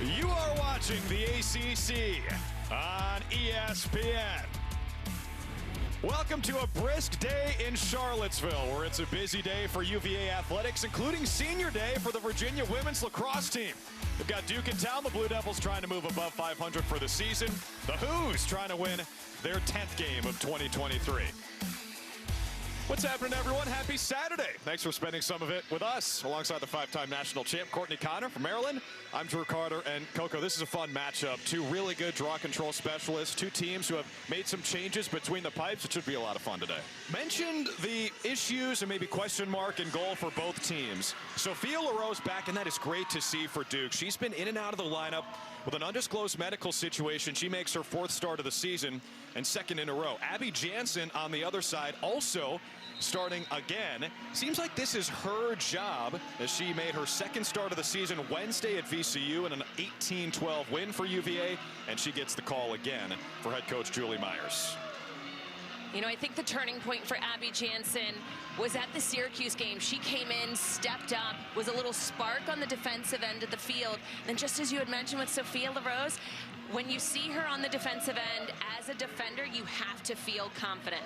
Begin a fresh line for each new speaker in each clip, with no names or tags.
You are watching the ACC on ESPN. Welcome to a brisk day in Charlottesville, where it's a busy day for UVA athletics, including senior day for the Virginia women's lacrosse team. They've got Duke in town. The Blue Devils trying to move above 500 for the season. The Who's trying to win their 10th game of 2023. What's happening, everyone? Happy Saturday. Thanks for spending some of it with us, alongside the five-time national champ, Courtney Connor from Maryland. I'm Drew Carter, and Coco, this is a fun matchup. Two really good draw control specialists, two teams who have made some changes between the pipes. It should be a lot of fun today. Mentioned the issues and maybe question mark in goal for both teams. Sophia LaRose back, and that is great to see for Duke. She's been in and out of the lineup with an undisclosed medical situation. She makes her fourth start of the season and second in a row. Abby Jansen on the other side also starting again. Seems like this is her job, as she made her second start of the season Wednesday at VCU in an 18-12 win for UVA, and she gets the call again for head coach Julie Myers.
You know, I think the turning point for Abby Jansen was at the Syracuse game. She came in, stepped up, was a little spark on the defensive end of the field. And just as you had mentioned with Sophia LaRose, when you see her on the defensive end as a defender, you have to feel confident.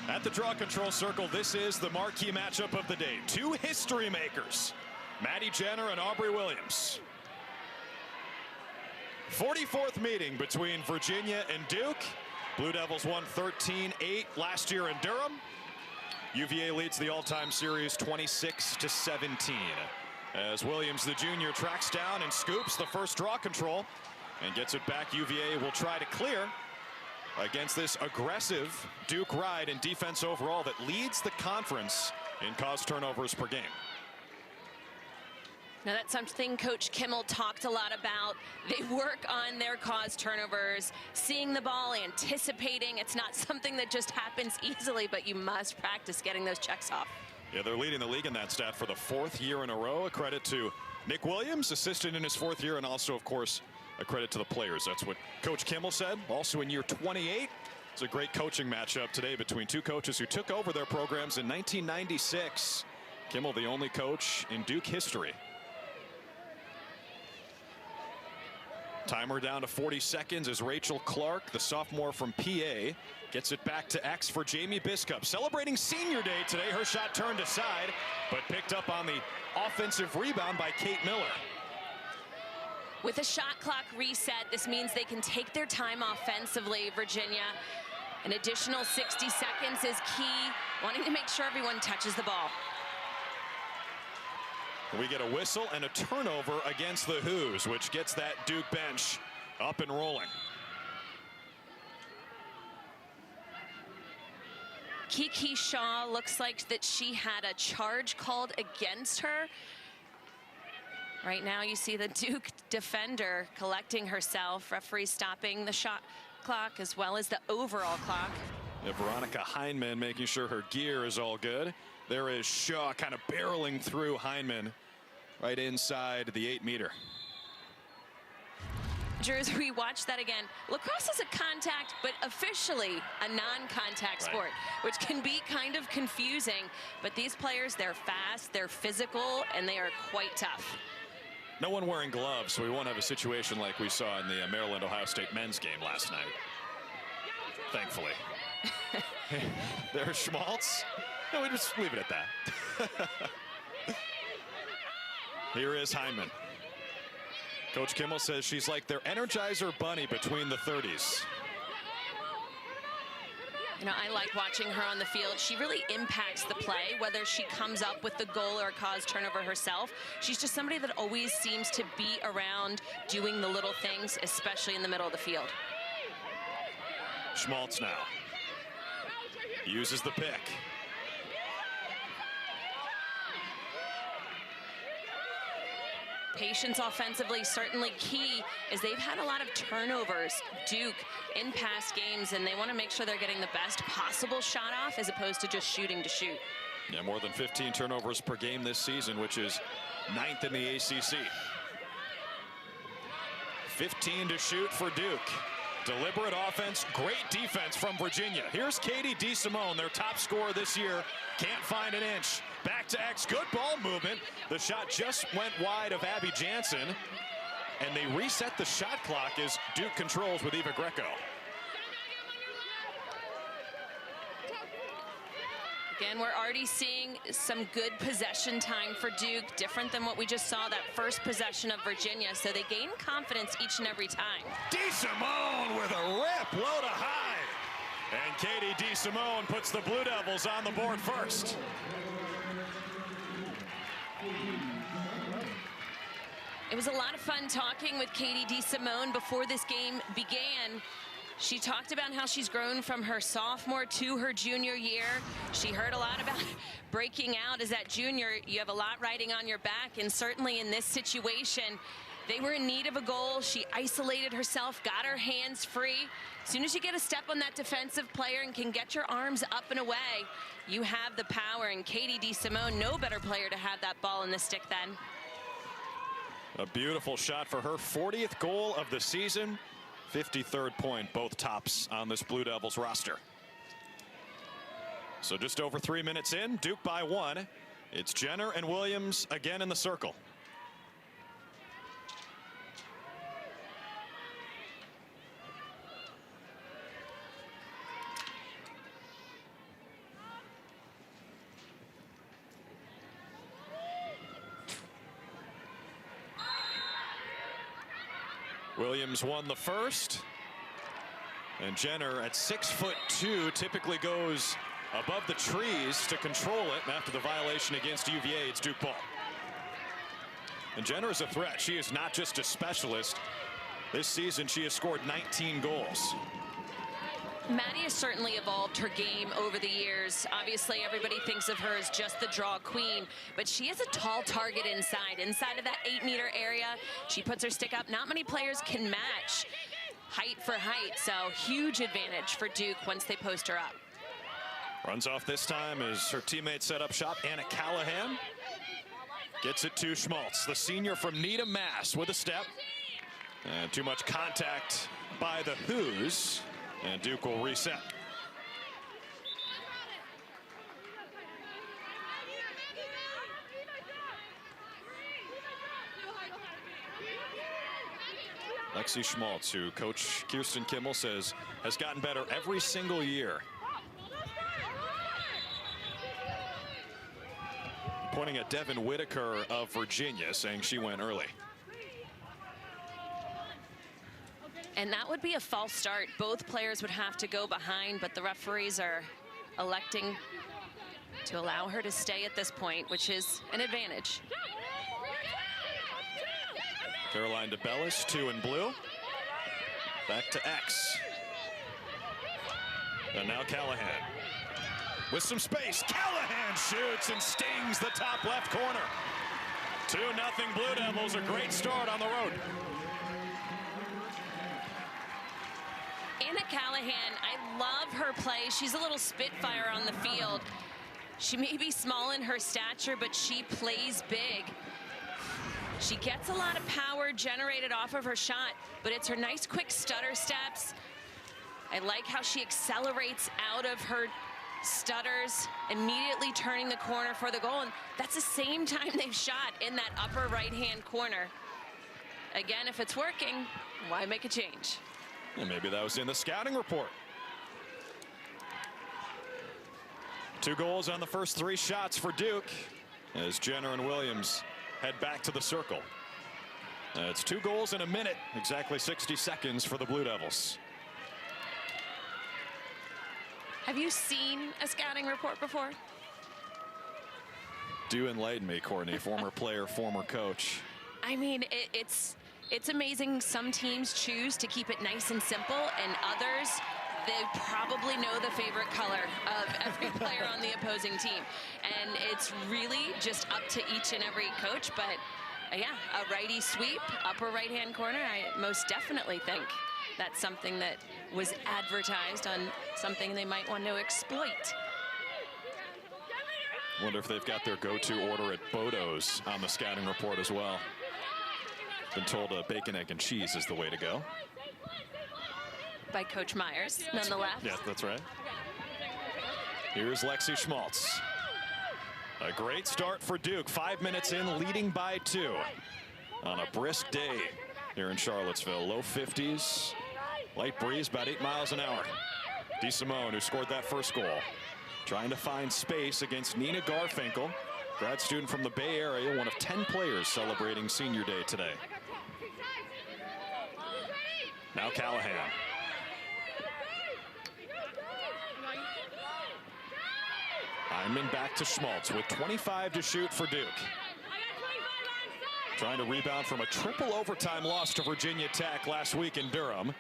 At the draw control circle, this is the marquee matchup of the day. Two history makers, Maddie Jenner and Aubrey Williams. 44th meeting between Virginia and Duke. Blue Devils won 13-8 last year in Durham. UVA leads the all-time series 26-17. As Williams, the junior, tracks down and scoops the first draw control and gets it back. UVA will try to clear against this aggressive Duke ride and defense overall that leads the conference in caused turnovers per game.
Now, that's something Coach Kimmel talked a lot about. They work on their caused turnovers, seeing the ball, anticipating. It's not something that just happens easily, but you must practice getting those checks off.
Yeah, they're leading the league in that stat for the fourth year in a row. A credit to Nick Williams, assistant in his fourth year, and also, of course, a credit to the players. That's what Coach Kimmel said. Also in year 28, it's a great coaching matchup today between two coaches who took over their programs in 1996. Kimmel, the only coach in Duke history. Timer down to 40 seconds as Rachel Clark, the sophomore from PA, gets it back to X for Jamie Biscup. Celebrating senior day today. Her shot turned aside, but picked up on the offensive rebound by Kate Miller.
With a shot clock reset, this means they can take their time offensively, Virginia. An additional 60 seconds is key, wanting to make sure everyone touches the ball.
We get a whistle and a turnover against the Who's, which gets that Duke bench up and rolling.
Kiki Shaw looks like that she had a charge called against her. Right now you see the Duke defender collecting herself. Referee stopping the shot clock as well as the overall clock.
Yeah, Veronica Heineman making sure her gear is all good. There is Shaw kind of barreling through Heineman right inside the 8-meter.
Drew, as we watch that again, lacrosse is a contact, but officially a non-contact sport, which can be kind of confusing. But these players, they're fast, they're physical, and they are quite tough.
No one wearing gloves, so we won't have a situation like we saw in the Maryland-Ohio State men's game last night. Thankfully. There's Schmalz. No, we just leave it at that. Here is Heineman. Coach Kimmel says she's like their Energizer bunny between the 30s.
You know, I like watching her on the field. She really impacts the play, whether she comes up with the goal or cause turnover herself. She's just somebody that always seems to be around doing the little things, especially in the middle of the field.
Schmalz now uses the pick.
Patience offensively certainly key, as they've had a lot of turnovers, Duke, in past games, and they want to make sure they're getting the best possible shot off as opposed to just shooting to shoot.
Yeah, more than 15 turnovers per game this season, which is 9th in the ACC. 15 to shoot for Duke. Deliberate offense, great defense from Virginia. Here's Katie DeSimone, their top scorer this year. Can't find an inch. Back to X. Good ball movement. The shot just went wide of Abby Jansen. And they reset the shot clock as Duke controls with Eva Greco.
Again, we're already seeing some good possession time for Duke, different than what we just saw that first possession of Virginia. So they gain confidence each and every time.
DeSimone with a rip, low to high. And Katie DeSimone puts the Blue Devils on the board first.
It was a lot of fun talking with Katie DeSimone before this game began. She talked about how she's grown from her sophomore to her junior year. She heard a lot about breaking out as that junior. You have a lot riding on your back, and certainly in this situation, they were in need of a goal. She isolated herself, got her hands free. As soon as you get a step on that defensive player and can get your arms up and away, you have the power. And Katie DeSimone, no better player to have that ball in the stick then.
A beautiful shot for her 40th goal of the season, 53rd point, both tops on this Blue Devils roster. So just over 3 minutes in, Duke by 1. It's Jenner and Williams again in the circle. Williams won the first, and Jenner at 6'2" typically goes above the trees to control it. And after the violation against UVA, it's Duke ball. And Jenner is a threat. She is not just a specialist. This season she has scored 19 goals.
Maddie has certainly evolved her game over the years. Obviously, everybody thinks of her as just the draw queen, but she is a tall target inside of that 8-meter area. She puts her stick up. Not many players can match height for height, so huge advantage for Duke once they post her up.
Runs off this time as her teammates set up shop. Anna Callahan gets it to Schmalz, the senior from Needham, Mass, with a step. And too much contact by the Who's. And Duke will reset. Lexi Schmalz, who Coach Kirsten Kimmel says has gotten better every single year. Pointing at Devin Whitaker of Virginia, saying she went early.
And that would be a false start. Both players would have to go behind, but the referees are electing to allow her to stay at this point, which is an advantage.
Caroline DeBellis, 2 in blue. Back to X. And now Callahan. With some space, Callahan shoots and stings the top left corner. 2-0 Blue Devils, a great start on the road.
Anna Callahan, I love her play. She's a little spitfire on the field. She may be small in her stature, but she plays big. She gets a lot of power generated off of her shot, but it's her nice quick stutter steps. I like how she accelerates out of her stutters, immediately turning the corner for the goal. And that's the same time they've shot in that upper right-hand corner. Again, if it's working, why make a change?
And maybe that was in the scouting report. 2 goals on the first 3 shots for Duke as Jenner and Williams head back to the circle. It's 2 goals in a minute, exactly 60 seconds for the Blue Devils.
Have you seen a scouting report before?
Do enlighten me, Courtney, former player, former coach.
I mean, it's amazing. Some teams choose to keep it nice and simple, and others, they probably know the favorite color of every player on the opposing team. And it's really just up to each and every coach. But yeah, a righty sweep, upper right-hand corner, I most definitely think that's something that was advertised on something they might want to exploit.
Wonder if they've got their go-to order at Bodo's on the scouting report as well. Been told bacon, egg, and cheese is the way to go.
By Coach Myers, nonetheless.
Yes, that's right. Here's Lexi Schmalz. A great start for Duke. 5 minutes in, leading by 2 on a brisk day here in Charlottesville. Low 50s, light breeze, about 8 miles an hour. DeSimone, who scored that first goal, trying to find space against Nina Garfinkel, grad student from the Bay Area, one of 10 players celebrating senior day today. Now Callahan. Hyman back to Schmalz with 25 to shoot for Duke. Trying to rebound from a triple overtime loss to Virginia Tech last week in Durham.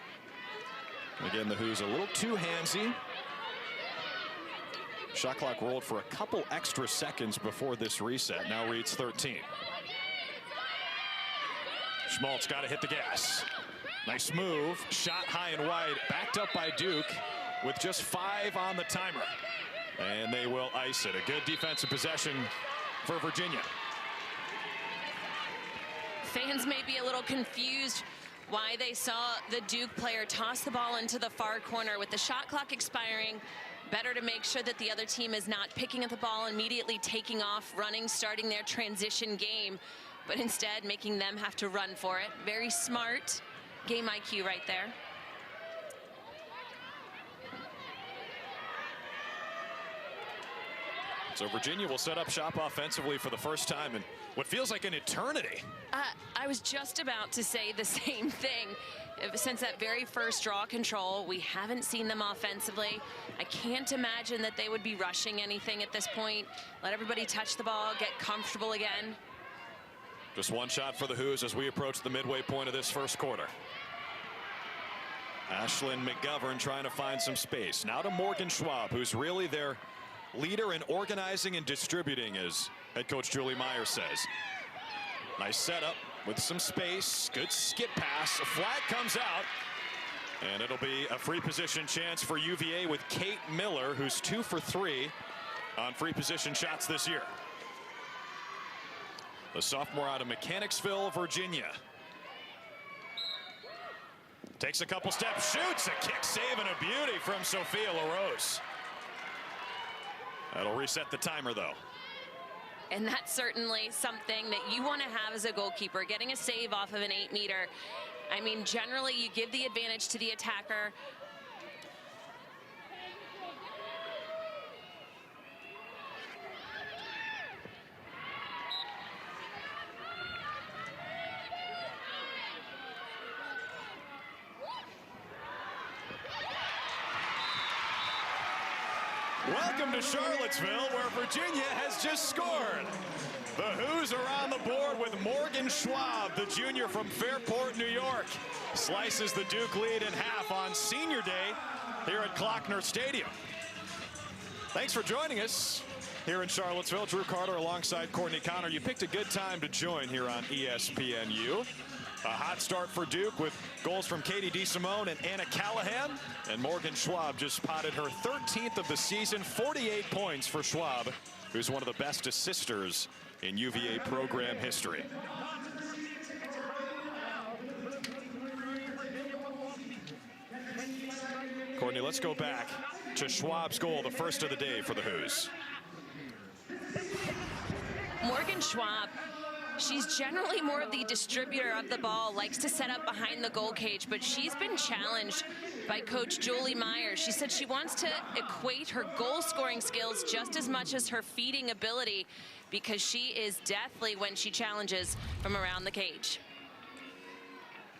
Again, the Hoos a little too handsy. Shot clock rolled for a couple extra seconds before this reset. Now reads 13. Schmalz got to hit the gas. Nice move. Shot high and wide. Backed up by Duke with just 5 on the timer. And they will ice it. A good defensive possession for Virginia.
Fans may be a little confused why they saw the Duke player toss the ball into the far corner. With the shot clock expiring, better to make sure that the other team is not picking up the ball, immediately taking off, running, starting their transition game, but instead making them have to run for it. Very smart game IQ right there.
So Virginia will set up shop offensively for the first time in what feels like an eternity.
I was just about to say the same thing. Since that very first draw control, we haven't seen them offensively. I can't imagine that they would be rushing anything at this point. Let everybody touch the ball, get comfortable again.
Just one shot for the Hoos as we approach the midway point of this first quarter. Ashlyn McGovern trying to find some space. Now to Morgan Schwab, who's really their leader in organizing and distributing, as head coach Julie Myers says. Nice setup with some space. Good skip pass. A flag comes out. And it'll be a free position chance for UVA with Kate Miller, who's 2 for 3 on free position shots this year. The sophomore out of Mechanicsville, Virginia. Takes a couple steps, shoots, a kick save and a beauty from Sophia LaRose. That'll reset the timer, though.
And that's certainly something that you want to have as a goalkeeper, getting a save off of an 8-meter. I mean, generally, you give the advantage to the attacker.
Welcome to Charlottesville, where Virginia has just scored. The Hoos are on the board with Morgan Schwab, the junior from Fairport, New York. Slices the Duke lead in half on senior day here at Klockner Stadium. Thanks for joining us here in Charlottesville. Drew Carter alongside Courtney Connor. You picked a good time to join here on ESPNU. A hot start for Duke with goals from Katie DeSimone and Anna Callahan. And Morgan Schwab just potted her 13th of the season. 48 points for Schwab, who's one of the best assisters in UVA program history. Courtney, let's go back to Schwab's goal, the first of the day for the Hoos.
Morgan Schwab, she's generally more of the distributor of the ball, likes to set up behind the goal cage, but she's been challenged by Coach Julie Myers. She said she wants to equate her goal-scoring skills just as much as her feeding ability, because she is deathly when she challenges from around the cage.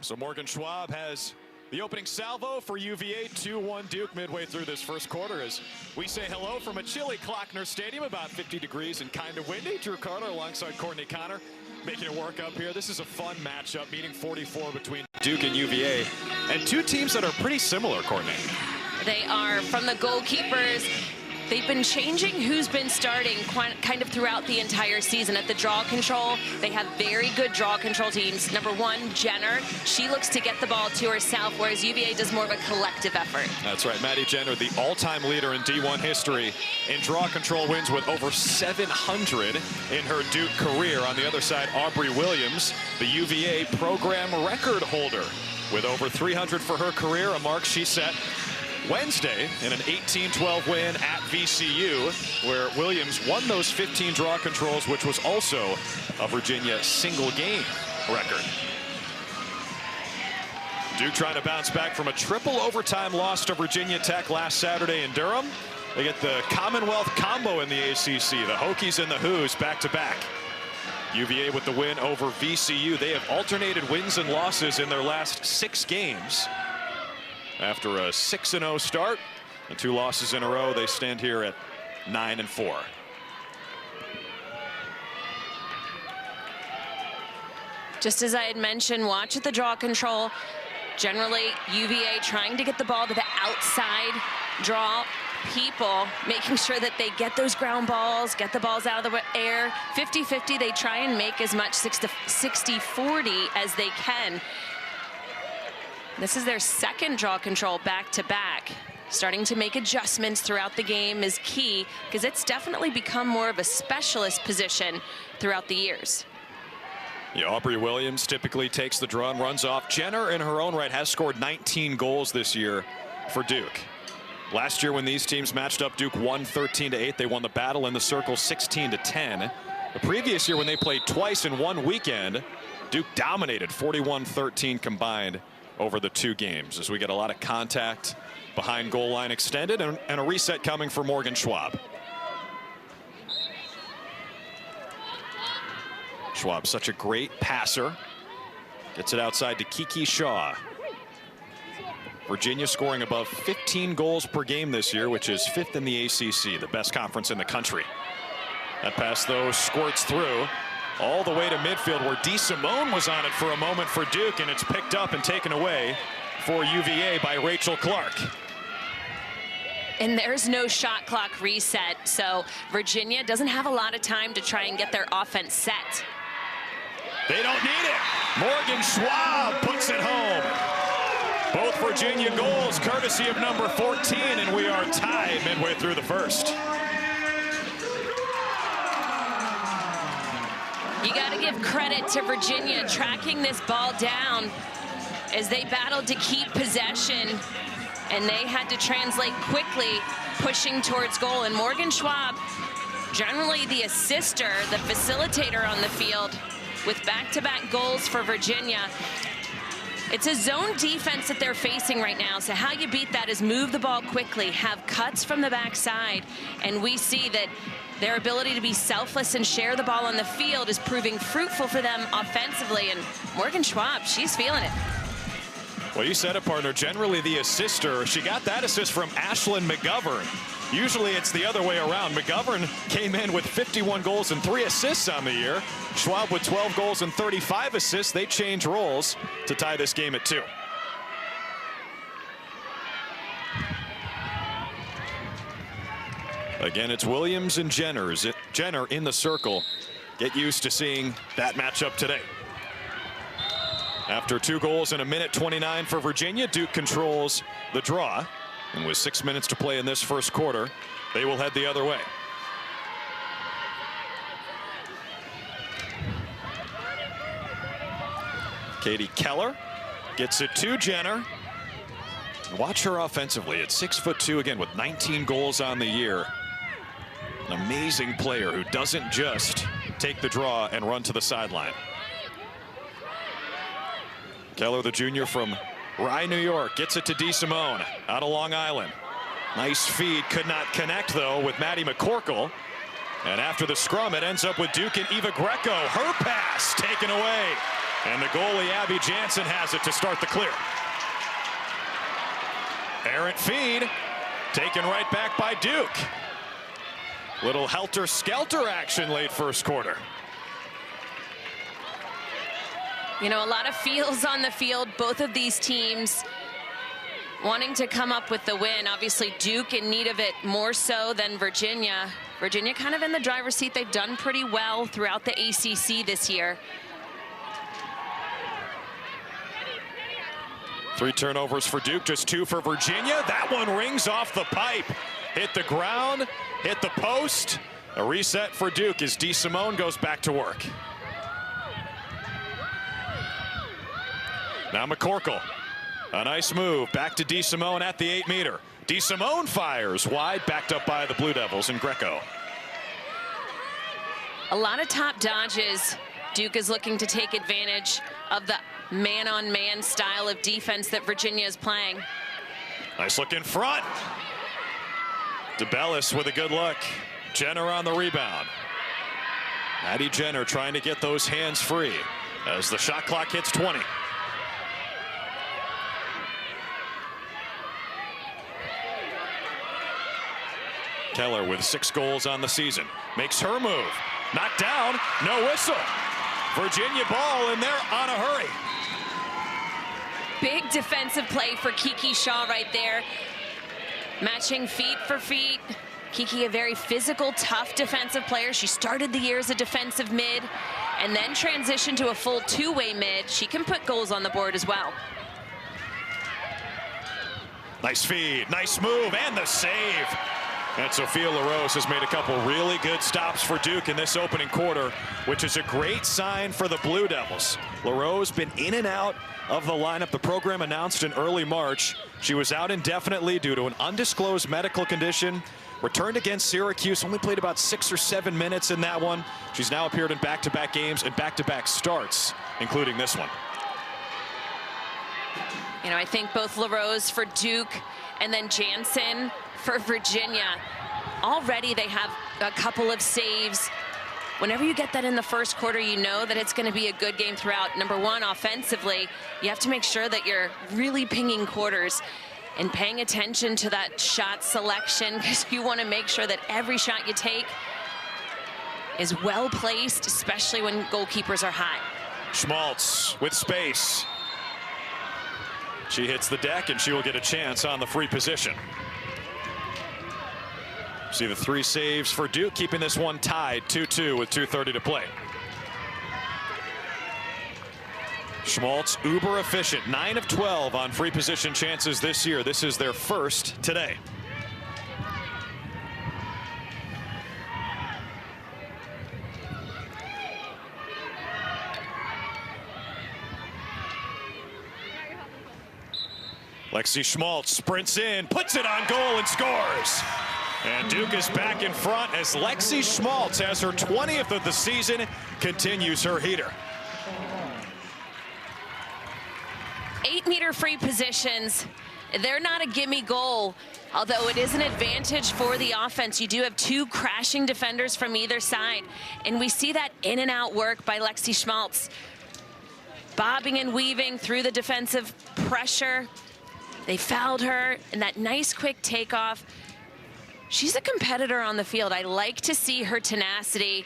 So Morgan Schwab has the opening salvo for UVA. 2-1 Duke midway through this first quarter as we say hello from a chilly Klockner Stadium, about 50 degrees and kind of windy. Drew Carter alongside Courtney Connor making it work up here. This is a fun matchup, meeting 44 between Duke and UVA, and two teams that are pretty similar, Courtney.
They are. From the goalkeepers, they've been changing who's been starting kind of throughout the entire season. At the draw control, they have very good draw control teams. Number 1, Jenner. She looks to get the ball to herself, whereas UVA does more of a collective effort.
That's right. Maddie Jenner, the all-time leader in D1 history in draw control wins with over 700 in her Duke career. On the other side, Aubrey Williams, the UVA program record holder with over 300 for her career, a mark she set Wednesday in an 18-12 win at VCU, where Williams won those 15 draw controls, which was also a Virginia single game record. Duke trying to bounce back from a triple overtime loss to Virginia Tech last Saturday in Durham. They get the Commonwealth combo in the ACC, the Hokies and the Who's back-to-back. UVA with the win over VCU. They have alternated wins and losses in their last 6 games. After a 6-0 start and 2 losses in a row, they stand here at 9-4.
Just as I had mentioned, watch at the draw control. Generally, UVA trying to get the ball to the outside draw people, making sure that they get those ground balls, get the balls out of the air. 50-50, they try and make as much 60-40 as they can. This is their second draw control back-to-back. Starting to make adjustments throughout the game is key, because it's definitely become more of a specialist position throughout the years.
Yeah, Aubrey Williams typically takes the draw and runs off. Jenner, in her own right, has scored 19 goals this year for Duke. Last year when these teams matched up, Duke won 13-8. They won the battle in the circle 16-10. The previous year when they played twice in one weekend, Duke dominated 41-13 combined over the 2 games, as we get a lot of contact behind goal line extended and a reset coming for Morgan Schwab. Schwab, such a great passer. Gets it outside to Kiki Shaw. Virginia scoring above 15 goals per game this year, which is 5th in the ACC, the best conference in the country. That pass, though, squirts through all the way to midfield, where DeSimone was on it for a moment for Duke, and it's picked up and taken away for UVA by Rachel Clark.
And there's no shot clock reset, so Virginia doesn't have a lot of time to try and get their offense set.
They don't need it. Morgan Schwab puts it home. Both Virginia goals courtesy of number 14, and we are tied midway through the first.
You got to give credit to Virginia tracking this ball down as they battled to keep possession, and they had to translate quickly, pushing towards goal. And Morgan Schwab, generally the assister, the facilitator on the field, with back-to-back goals for Virginia. It's a zone defense that they're facing right now, so how you beat that is move the ball quickly, have cuts from the backside, and we see that their ability to be selfless and share the ball on the field is proving fruitful for them offensively. And Morgan Schwab, she's feeling it.
Well, you said it, partner. Generally the assister. She got that assist from Ashlyn McGovern. Usually it's the other way around. McGovern came in with 51 goals and 3 assists on the year. Schwab with 12 goals and 35 assists. They change roles to tie this game at 2. Again, it's Williams and Jenner in the circle. Get used to seeing that matchup today. After 2 goals in a minute 29 for Virginia, Duke controls the draw. And with 6 minutes to play in this first quarter, they will head the other way. Katie Keller gets it to Jenner. Watch her offensively at 6'2" again with 19 goals on the year. An amazing player who doesn't just take the draw and run to the sideline. Keller, the junior from Rye, New York, gets it to DeSimone out of Long Island. Nice feed, could not connect though with Maddie McCorkle. And after the scrum, it ends up with Duke and Eva Greco. Her pass taken away. And the goalie, Abby Jansen, has it to start the clear. Errant feed, taken right back by Duke. Little helter-skelter action late first quarter.
You know, a lot of feels on the field. Both of these teams wanting to come up with the win. Obviously, Duke in need of it more so than Virginia. Virginia kind of in the driver's seat. They've done pretty well throughout the ACC this year.
3 turnovers for Duke, just 2 for Virginia. That one rings off the pipe. Hit the ground, hit the post. A reset for Duke as DeSimone goes back to work. Now McCorkle, a nice move back to DeSimone at the 8-meter. DeSimone fires wide, backed up by the Blue Devils and Greco.
A lot of top dodges. Duke is looking to take advantage of the man-on-man style of defense that Virginia is playing.
Nice look in front. DeBellis with a good look. Jenner on the rebound. Maddie Jenner trying to get those hands free as the shot clock hits 20. Keller with 6 goals on the season. Makes her move. Knocked down. No whistle. Virginia ball, and they're on a hurry.
Big defensive play for Kiki Shaw right there. Matching feet for feet. Kiki, a very physical, tough defensive player. She started the year as a defensive mid and then transitioned to a full two-way mid. She can put goals on the board as well.
Nice feed, nice move, and the save. And Sophia LaRose has made a couple really good stops for Duke in this opening quarter, which is a great sign for the Blue Devils. LaRose been in and out of the lineup. The program announced in early March. She was out indefinitely due to an undisclosed medical condition. Returned against Syracuse, only played about 6 or 7 minutes in that one. She's now appeared in back-to-back games and back-to-back starts, including this one.
You know, I think both LaRose for Duke and then Jansen for Virginia. Already they have a couple of saves. Whenever you get that in the first quarter, you know that it's going to be a good game throughout. Number one, offensively, you have to make sure that you're really pinging quarters and paying attention to that shot selection, because you want to make sure that every shot you take is well placed, especially when goalkeepers are high.
Schmalz with space. She hits the deck, and she will get a chance on the free position. See the 3 saves for Duke, keeping this one tied 2-2 with 2:30 to play. Schmalz, uber efficient, 9 of 12 on free position chances this year. This is their first today. Lexi Schmalz sprints in, puts it on goal and scores. And Duke is back in front as Lexi Schmalz has her 20th of the season, continues her heater.
8-meter free positions. They're not a gimme goal, although it is an advantage for the offense. You do have 2 crashing defenders from either side, and we see that in and out work by Lexi Schmalz. Bobbing and weaving through the defensive pressure. They fouled her, and that nice quick takeoff. She's a competitor on the field. I like to see her tenacity.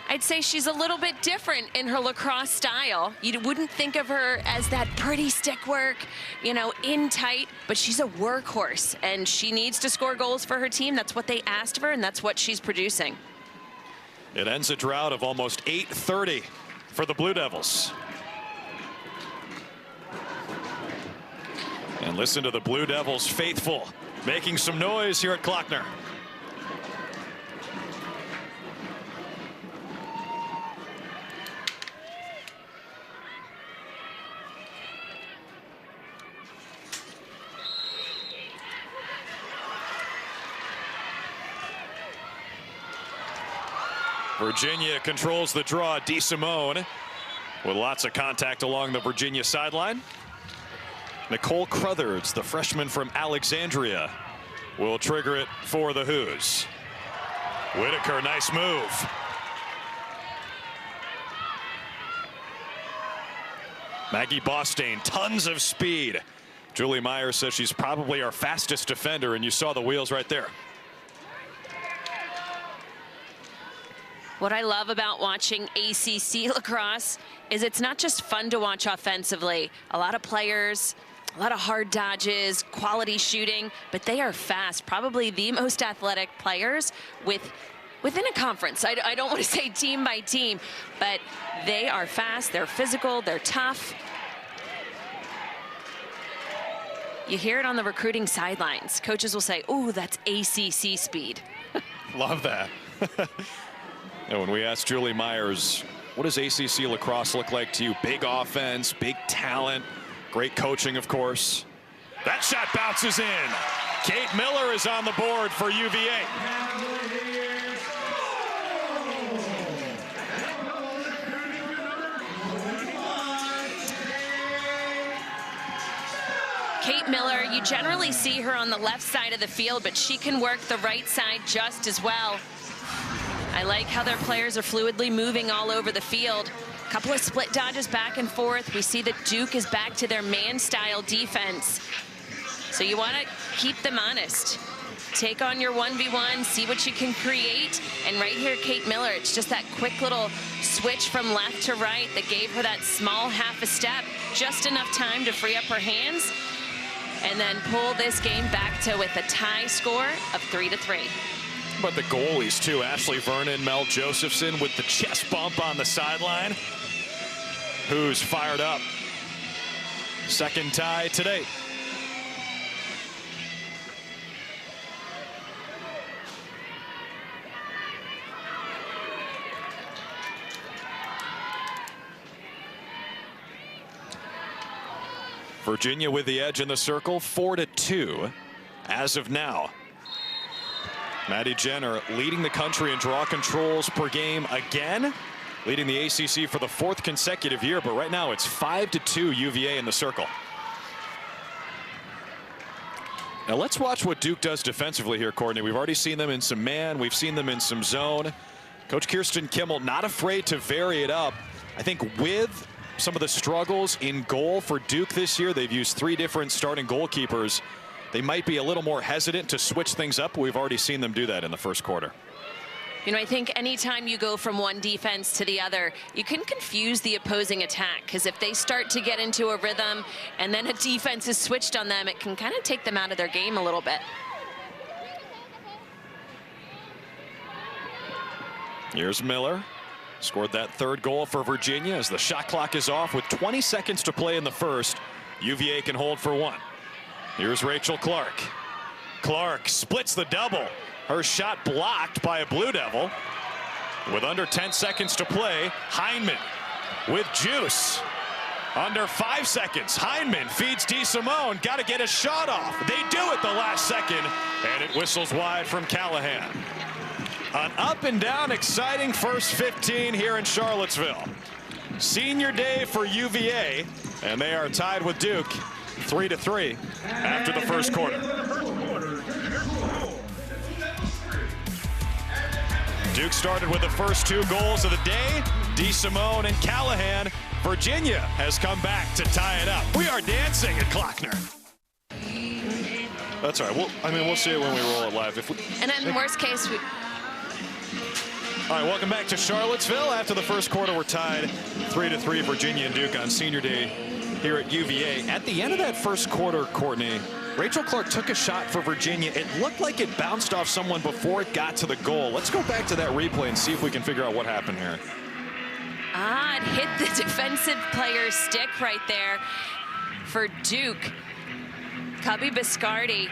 I'd say she's a little bit different in her lacrosse style. You wouldn't think of her as that pretty stick work, you know, in tight, but she's a workhorse, and she needs to score goals for her team. That's what they asked of her, and that's what she's producing.
It ends a drought of almost 8:30 for the Blue Devils. And listen to the Blue Devils faithful making some noise here at Klockner. Virginia controls the draw. DeSimone with lots of contact along the Virginia sideline. Nicole Crothers, the freshman from Alexandria, will trigger it for the Hoos. Whitaker, nice move. Maggie Bostain, tons of speed. Julie Myers says she's probably our fastest defender, and you saw the wheels right there.
What I love about watching ACC lacrosse is it's not just fun to watch offensively. A lot of players, a lot of hard dodges, quality shooting, but they are fast. Probably the most athletic players within a conference. I don't want to say team by team, but they are fast, they're physical, they're tough. You hear it on the recruiting sidelines. Coaches will say, "Ooh, that's ACC speed."
Love that. And when we asked Julie Myers, what does ACC lacrosse look like to you? Big offense, big talent, great coaching, of course. That shot bounces in. Kate Miller is on the board for UVA.
Kate Miller, you generally see her on the left side of the field, but she can work the right side just as well. I like how their players are fluidly moving all over the field. A couple of split dodges back and forth. We see that Duke is back to their man-style defense. So you want to keep them honest. Take on your 1v1, see what you can create. And right here, Kate Miller, it's just that quick little switch from left to right that gave her that small half a step, just enough time to free up her hands and then pull this game back to with a tie score of 3-3.
But the goalies too, Ashley Vernon, Mel Josephson with the chest bump on the sideline. Who's fired up? Second tie today. Virginia with the edge in the circle, 4-2 as of now. Maddie Jenner leading the country in draw controls per game again, leading the ACC for the 4th consecutive year, but right now it's 5-2 UVA in the circle. Now let's watch what Duke does defensively here, Courtney. We've already seen them in some man, we've seen them in some zone. Coach Kirsten Kimmel not afraid to vary it up. I think with some of the struggles in goal for Duke this year, they've used 3 different starting goalkeepers. They might be a little more hesitant to switch things up. We've already seen them do that in the first quarter.
You know, I think anytime you go from one defense to the other, you can confuse the opposing attack, because if they start to get into a rhythm and then a defense is switched on them, it can kind of take them out of their game a little bit.
Here's Miller. Scored that 3rd goal for Virginia as the shot clock is off with 20 seconds to play in the first. UVA can hold for 1. Here's Rachel Clark. Clark splits the double. Her shot blocked by a Blue Devil. With under 10 seconds to play, Hindman with juice. Under 5 seconds, Hindman feeds DeSimone. Got to get a shot off. They do it the last second, and it whistles wide from Callahan. An up and down, exciting first 15 here in Charlottesville. Senior day for UVA, and they are tied with Duke 3-3 after the first quarter. Duke started with the first 2 goals of the day. DeSimone and Callahan. Virginia has come back to tie it up. We are dancing at Klockner. That's all right. We'll see it when we roll it live.
And in the worst case,
all right, welcome back to Charlottesville. After the first quarter, we're tied 3-3, Virginia and Duke on senior day here at UVA. At the end of that first quarter, Courtney, Rachel Clark took a shot for Virginia. It looked like it bounced off someone before it got to the goal. Let's go back to that replay and see if we can figure out what happened here.
It hit the defensive player's stick right there for Duke. Cubby Biscardi.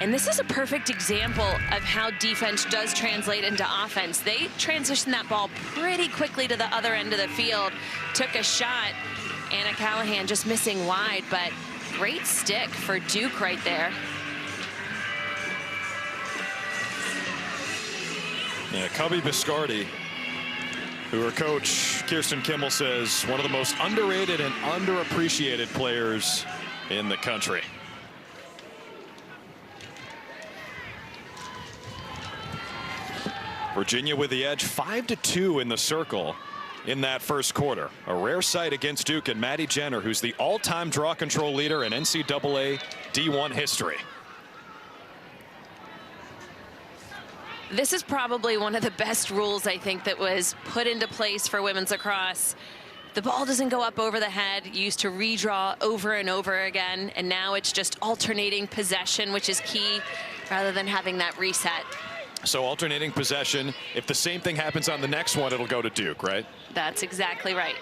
And this is a perfect example of how defense does translate into offense. They transitioned that ball pretty quickly to the other end of the field. Took a shot. Anna Callahan just missing wide, but great stick for Duke right there.
Yeah, Cubby Biscardi, who her coach Kirsten Kimmel says one of the most underrated and underappreciated players in the country. Virginia with the edge, 5-2 in the circle in that first quarter. A rare sight against Duke and Maddie Jenner, who's the all-time draw control leader in NCAA D1 history.
This is probably one of the best rules, I think, that was put into place for women's lacrosse. The ball doesn't go up over the head. You used to redraw over and over again, and now it's just alternating possession, which is key, rather than having that reset.
So alternating possession. If the same thing happens on the next one, it'll go to Duke, right?
That's exactly right.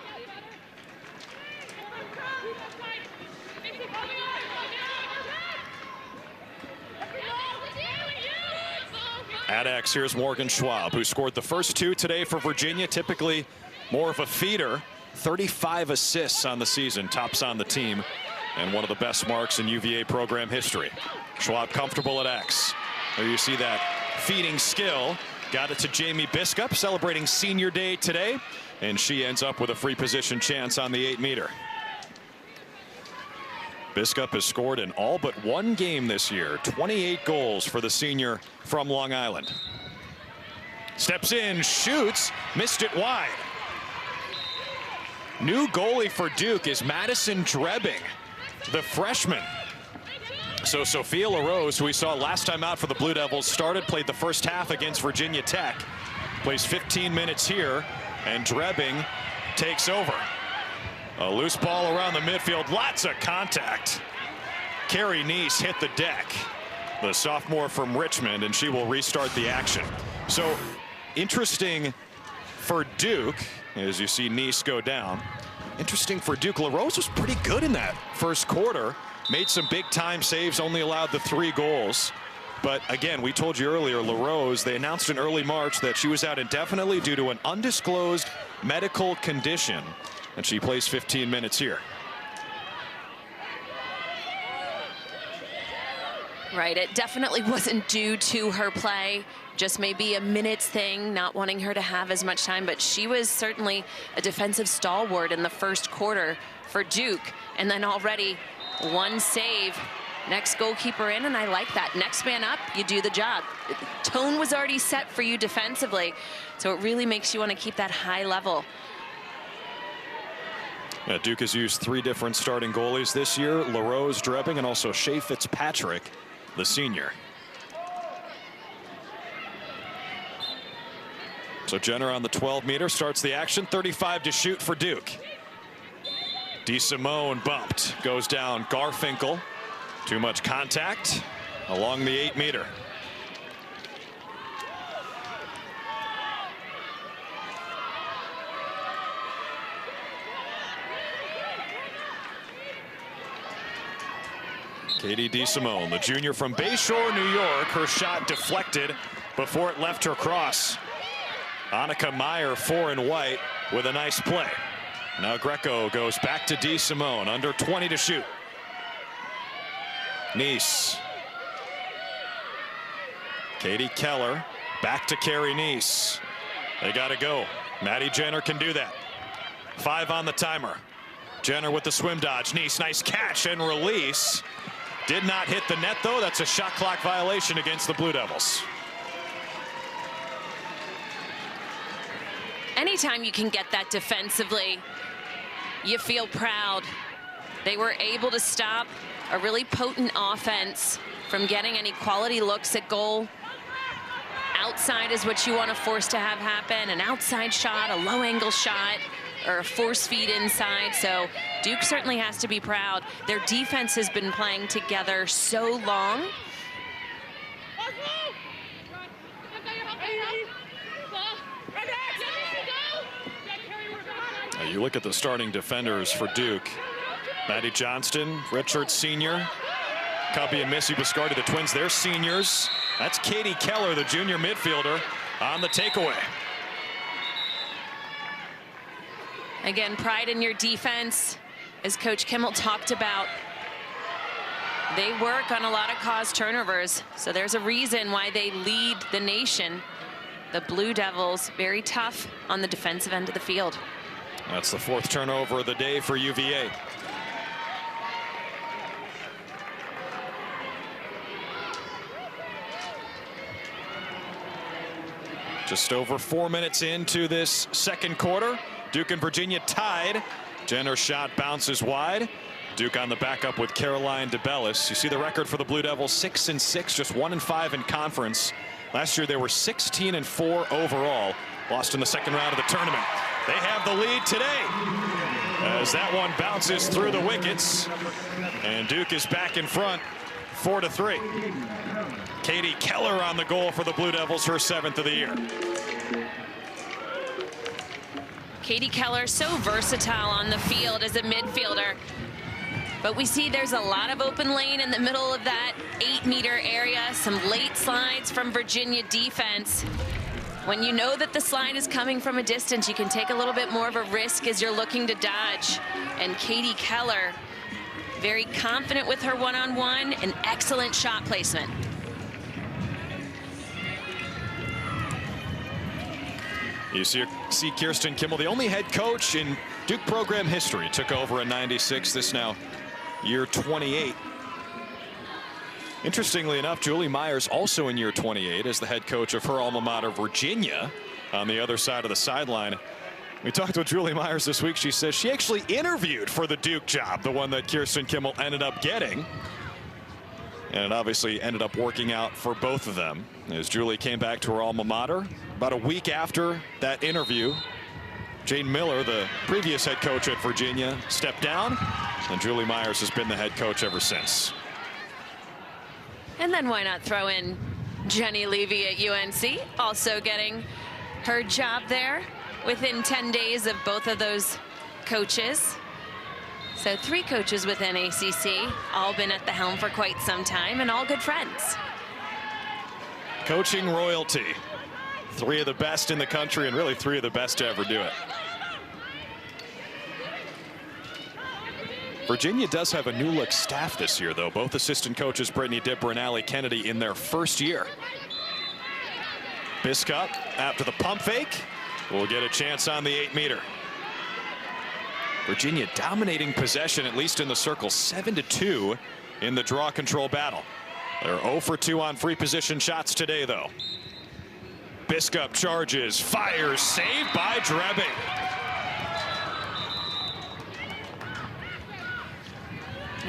At X, here's Morgan Schwab, who scored the first 2 today for Virginia. Typically more of a feeder. 35 assists on the season, tops on the team and one of the best marks in UVA program history. Schwab comfortable at X. There you see that feeding skill. Got it to Jamie Biskup, celebrating senior day today, and she ends up with a free position chance on the 8-meter. Biskup has scored in all but one game this year. 28 goals for the senior from Long Island. Steps in, shoots, missed it wide. New goalie for Duke is Madison Drebbing, the freshman. So Sophia LaRose, who we saw last time out for the Blue Devils, played the first half against Virginia Tech. Plays 15 minutes here, and Drebbing takes over. A loose ball around the midfield, lots of contact. Carrie Neese hit the deck, the sophomore from Richmond, and she will restart the action. So interesting for Duke, as you see Neese go down. Interesting for Duke, LaRose was pretty good in that first quarter. Made some big time saves, only allowed the 3 goals. But again, we told you earlier, LaRose, they announced in early March that she was out indefinitely due to an undisclosed medical condition. And she plays 15 minutes here.
Right, it definitely wasn't due to her play. Just maybe a minutes thing, not wanting her to have as much time. But she was certainly a defensive stalwart in the first quarter for Duke. And then already 1 save. Next goalkeeper in, and I like that. Next man up, you do the job. Tone was already set for you defensively, so it really makes you want to keep that high level.
Yeah, Duke has used 3 different starting goalies this year. LaRose, Drebbing, and also Shea Fitzpatrick, the senior. So Jenner on the 12-meter starts the action. 35 to shoot for Duke. DeSimone bumped, goes down. Garfinkel, too much contact along the 8-meter. Katie DeSimone, the junior from Bayshore, New York. Her shot deflected before it left her cross. Annika Meyer, 4 in white, with a nice play. Now Greco goes back to DeSimone, under 20 to shoot. Neese. Katie Keller, back to Carrie Neese. They got to go. Maddie Jenner can do that. 5 on the timer. Jenner with the swim dodge. Neese, nice catch and release. Did not hit the net, though. That's a shot clock violation against the Blue Devils.
Anytime you can get that defensively, you feel proud. They were able to stop a really potent offense from getting any quality looks at goal. Outside is what you want to force to have happen. An outside shot, a low angle shot, or a force feed inside. So Duke certainly has to be proud. Their defense has been playing together so long.
You look at the starting defenders for Duke. Maddie Johnston, Richards senior. Cubby and Missy Biscardi, the twins, they're seniors. That's Katie Keller, the junior midfielder, on the takeaway.
Again, pride in your defense, as Coach Kimmel talked about. They work on a lot of caused turnovers, so there's a reason why they lead the nation. The Blue Devils, very tough on the defensive end of the field.
That's the 4th turnover of the day for UVA. Just over 4 minutes into this second quarter. Duke and Virginia tied. Jenner's shot bounces wide. Duke on the backup with Caroline DeBellis. You see the record for the Blue Devils, 6-6, just 1-5 in conference. Last year they were 16-4 overall. Lost in the second round of the tournament. They have the lead today as that one bounces through the wickets, and Duke is back in front, 4-3. Katie Keller on the goal for the Blue Devils, her 7th of the year.
Katie Keller, so versatile on the field as a midfielder. But we see there's a lot of open lane in the middle of that 8-meter area. Some late slides from Virginia defense. When you know that the slide is coming from a distance, you can take a little bit more of a risk as you're looking to dodge. And Katie Keller very confident with her one-on-one, and excellent shot placement.
You see Kirsten Kimmel, the only head coach in Duke program history, took over in '96. This now year 28. Interestingly enough, Julie Myers also in year 28 as the head coach of her alma mater, Virginia, on the other side of the sideline. We talked with Julie Myers this week. She says she actually interviewed for the Duke job, the one that Kirsten Kimmel ended up getting. And it obviously ended up working out for both of them as Julie came back to her alma mater. About a week after that interview, Jane Miller, the previous head coach at Virginia, stepped down, and Julie Myers has been the head coach ever since.
And then why not throw in Jenny Levy at UNC, also getting her job there within 10 days of both of those coaches. So 3 coaches within ACC, all been at the helm for quite some time and all good friends.
Coaching royalty. 3 of the best in the country and really 3 of the best to ever do it. Virginia does have a new look staff this year, though. Both assistant coaches, Brittany Dipper and Allie Kennedy, in their first year. Biscup, after the pump fake, will get a chance on the 8-meter. Virginia dominating possession, at least in the circle, 7-2 in the draw control battle. They're 0 for 2 on free position shots today, though. Biscup charges, fires, saved by Drebbing.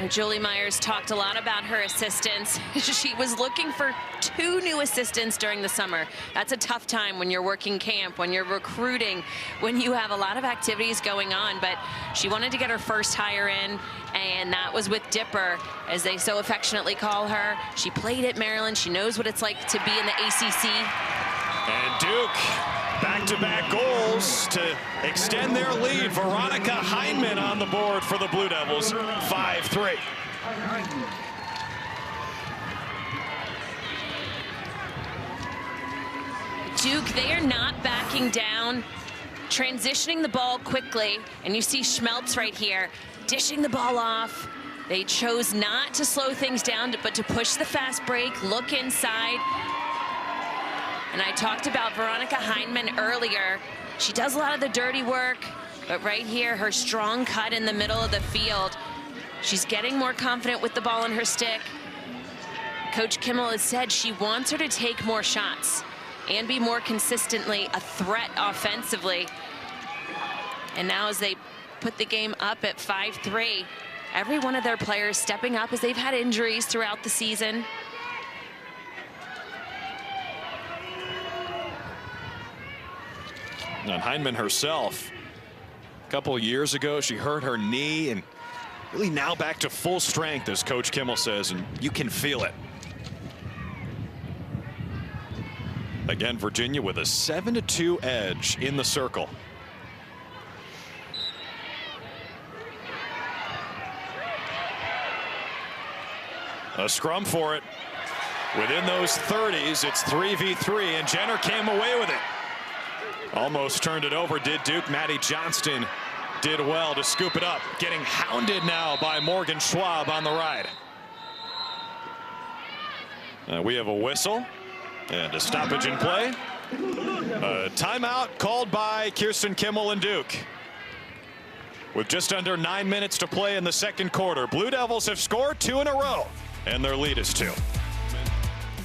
Julie Myers talked a lot about her assistants. She was looking for 2 new assistants during the summer. That's a tough time when you're working camp, when you're recruiting, when you have a lot of activities going on. But she wanted to get her first hire in, and that was with Dipper, as they so affectionately call her. She played at Maryland. She knows what it's like to be in the ACC.
And Duke, back-to-back goals to extend their lead. Veronica Heinman on the board for the Blue Devils, 5-3.
Duke, they are not backing down, transitioning the ball quickly, and you see Schmalz right here, dishing the ball off. They chose not to slow things down, but to push the fast break, look inside. And I talked about Veronica Heinman earlier. She does a lot of the dirty work, but right here, her strong cut in the middle of the field. She's getting more confident with the ball in her stick. Coach Kimmel has said she wants her to take more shots and be more consistently a threat offensively. And now as they put the game up at 5-3, every one of their players stepping up as they've had injuries throughout the season.
And Heinman herself, a couple years ago, she hurt her knee and really now back to full strength, as Coach Kimmel says, and you can feel it. Again, Virginia with a 7-2 edge in the circle. A scrum for it. Within those 30s, it's 3v3, and Jenner came away with it. Almost turned it over, did Duke. Maddie Johnston did well to scoop it up. Getting hounded now by Morgan Schwab on the ride. We have a whistle and a stoppage in play. A timeout called by Kirsten Kimmel and Duke. With just under 9 minutes to play in the second quarter, Blue Devils have scored 2 in a row, and their lead is 2.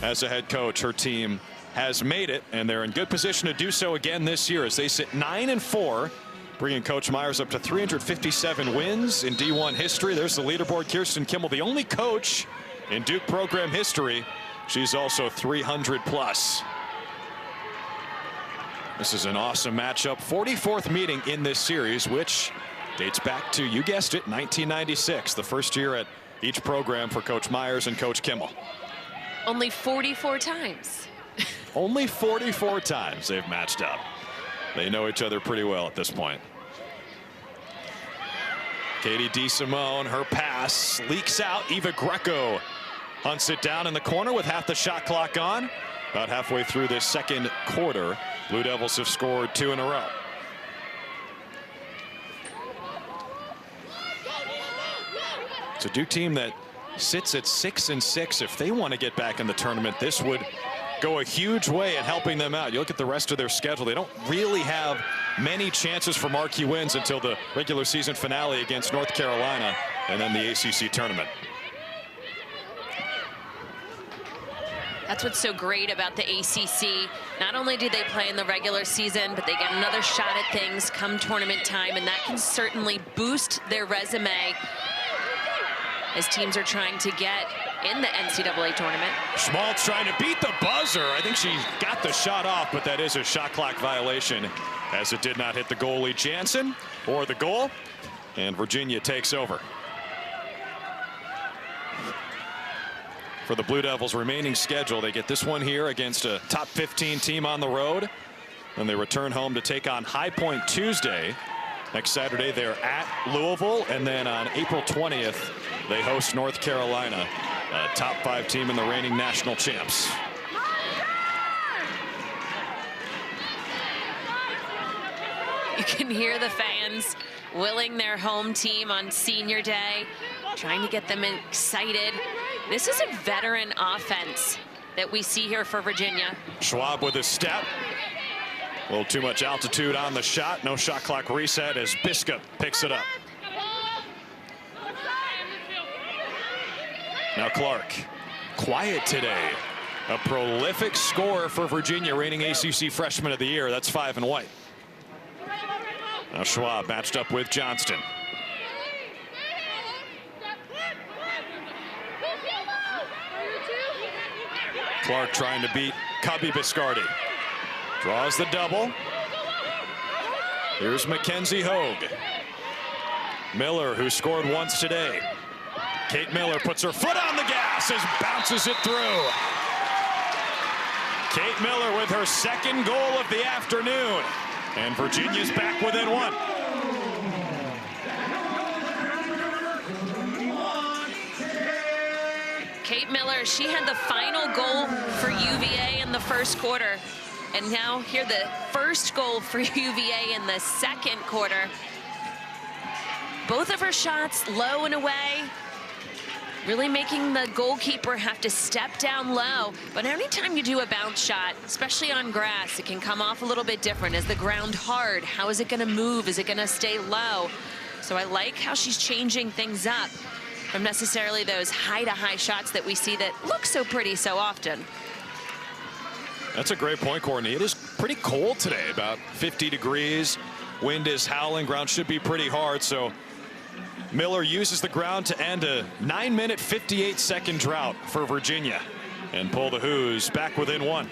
As a head coach, her team has made it, and they're in good position to do so again this year as they sit 9-4, bringing Coach Myers up to 357 wins in D1 history. There's the leaderboard. Kirsten Kimmel, the only coach in Duke program history. She's also 300 plus. This is an awesome matchup. 44th meeting in this series, which dates back to, you guessed it, 1996, the first year at each program for Coach Myers and Coach Kimmel.
Only 44 times.
Only 44 times they've matched up. They know each other pretty well at this point. Katie DeSimone, her pass leaks out. Eva Greco hunts it down in the corner with half the shot clock on. About halfway through this second quarter, Blue Devils have scored 2 in a row. It's a Duke team that sits at 6-6. If they want to get back in the tournament, this would go a huge way in helping them out. You look at the rest of their schedule, they don't really have many chances for marquee wins until the regular season finale against North Carolina and then the ACC tournament.
That's what's so great about the ACC. Not only do they play in the regular season, but they get another shot at things come tournament time, and that can certainly boost their resume as teams are trying to get in the NCAA tournament.
Schmalz trying to beat the buzzer. I think she got the shot off, but that is a shot clock violation as it did not hit the goalie Jansen or the goal, and Virginia takes over. For the Blue Devils' remaining schedule, they get this one here against a top 15 team on the road. Then they return home to take on High Point Tuesday. Next Saturday, they're at Louisville. And then on April 20th, they host North Carolina, a top 5 team in the reigning national champs.
You can hear the fans willing their home team on senior day, trying to get them excited. This is a veteran offense that we see here for Virginia.
Schwab with a step. A little too much altitude on the shot. No shot clock reset as Biscup picks it up. Now Clark, quiet today. A prolific scorer for Virginia, reigning ACC Freshman of the Year. That's 5 in white. Now Schwab matched up with Johnston. Clark trying to beat Cubby Biscardi. Draws the double. Here's Mackenzie Hogue. Miller, who scored once today. Kate Miller puts her foot on the gas as bounces it through. Kate Miller with her second goal of the afternoon. And Virginia's back within one.
Kate Miller, she had the final goal for UVA in the first quarter. And now here the first goal for UVA in the second quarter. Both of her shots low and away, really making the goalkeeper have to step down low. But anytime you do a bounce shot, especially on grass, it can come off a little bit different. Is the ground hard? How is it going to move? Is it going to stay low? So I like how she's changing things up from necessarily those high-to-high shots that we see that look so pretty so often.
That's a great point, Courtney. It is pretty cold today, about 50 degrees. Wind is howling. Ground should be pretty hard. So Miller uses the ground to end a 9-minute, 58-second drought for Virginia and pull the Hoos back within one.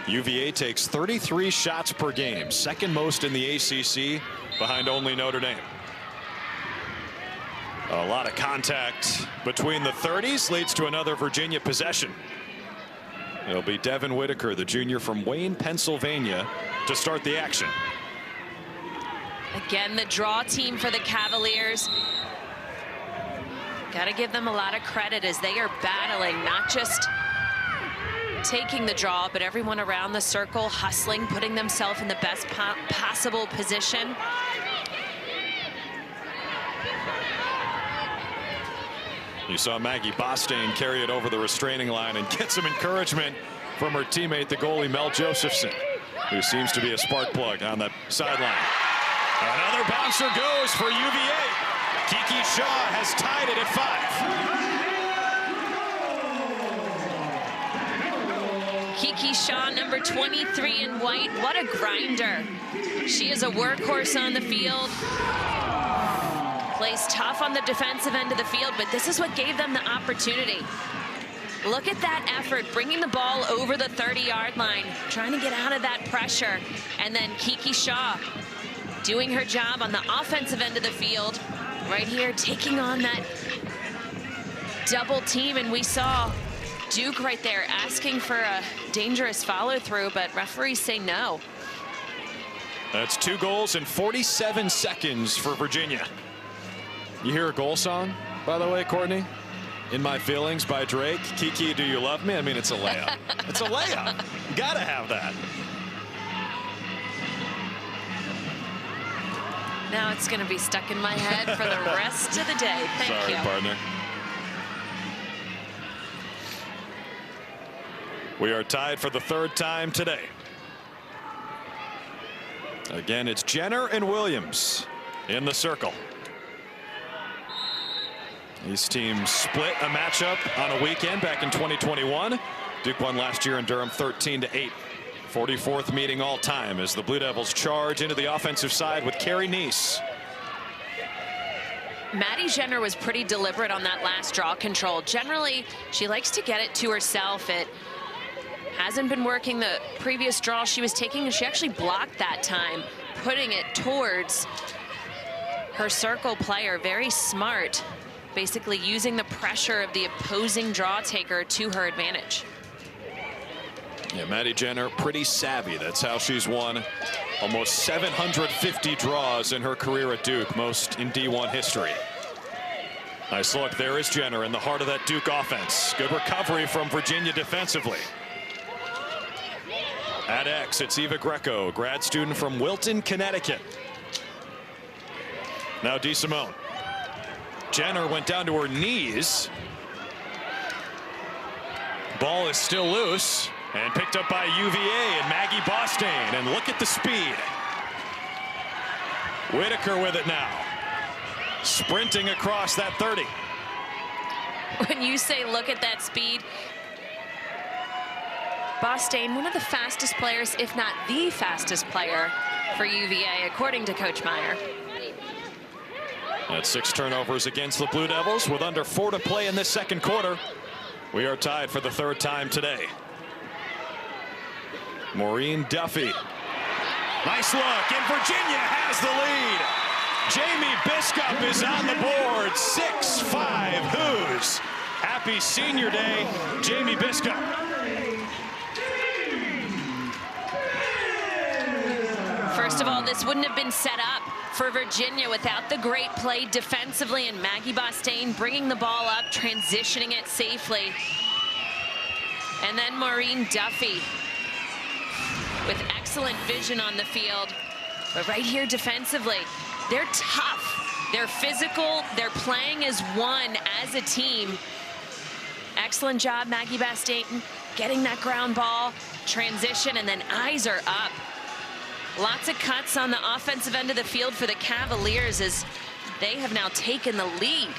UVA takes 33 shots per game, second most in the ACC, behind only Notre Dame. A lot of contact between the 30s leads to another Virginia possession. It'll be Devin Whitaker, the junior from Wayne, Pennsylvania, to start the action.
Again, the draw team for the Cavaliers. Got to give them a lot of credit as they are battling, not just taking the draw, but everyone around the circle hustling, putting themselves in the best possible position.
You saw Maggie Bostain carry it over the restraining line and get some encouragement from her teammate, the goalie Mel Josephson, who seems to be a spark plug on the sideline. Another bouncer goes for UVA. Kiki Shaw has tied it at 5.
Kiki Shaw, number 23 in white. What a grinder. She is a workhorse on the field. Plays tough on the defensive end of the field, but this is what gave them the opportunity. Look at that effort, bringing the ball over the 30-yard line, trying to get out of that pressure. And then Kiki Shaw doing her job on the offensive end of the field, right here, taking on that double team. And we saw Duke right there asking for a dangerous follow-through, but referees say no.
That's 2 goals in 47 seconds for Virginia. You hear a goal song, by the way, Courtney? In My Feelings by Drake. Kiki, do you love me? I mean, it's a layup. It's a layup. You gotta have that.
Now it's going to be stuck in my head for the rest of the day. Thank you.
Sorry, partner. We are tied for the third time today. Again, it's Jenner and Williams in the circle. These teams split a matchup on a weekend back in 2021. Duke won last year in Durham 13-8. 44th meeting all time as the Blue Devils charge into the offensive side with Carrie Neese.
Maddie Jenner was pretty deliberate on that last draw control. Generally, she likes to get it to herself. It hasn't been working the previous draw she was taking, and she actually blocked that time, putting it towards her circle player. Very smart, basically using the pressure of the opposing draw taker to her advantage.
Yeah, Maddie Jenner, pretty savvy. That's how she's won almost 750 draws in her career at Duke, most in D1 history. Nice look. There is Jenner in the heart of that Duke offense. Good recovery from Virginia defensively. At X, it's Eva Greco, grad student from Wilton, Connecticut. Now DeSimone. Jenner went down to her knees. Ball is still loose. And picked up by UVA and Maggie Bostain. And look at the speed. Whitaker with it now. Sprinting across that 30.
When you say look at that speed, Bostain, one of the fastest players, if not the fastest player for UVA, according to Coach Meyer.
That's 6 turnovers against the Blue Devils with under 4 to play in this second quarter. We are tied for the third time today. Maureen Duffy. Nice look, and Virginia has the lead. Jamie Biskup is on the board. 6-5 Hoos. Happy senior day, Jamie Biskup.
First of all, this wouldn't have been set up for Virginia without the great play defensively and Maggie Bostain bringing the ball up, transitioning it safely. And then Maureen Duffy with excellent vision on the field. But right here defensively, they're tough, they're physical, they're playing as one, as a team. Excellent job, Maggie Bostain, getting that ground ball, transition, and then eyes are up. Lots of cuts on the offensive end of the field for the Cavaliers as they have now taken the lead.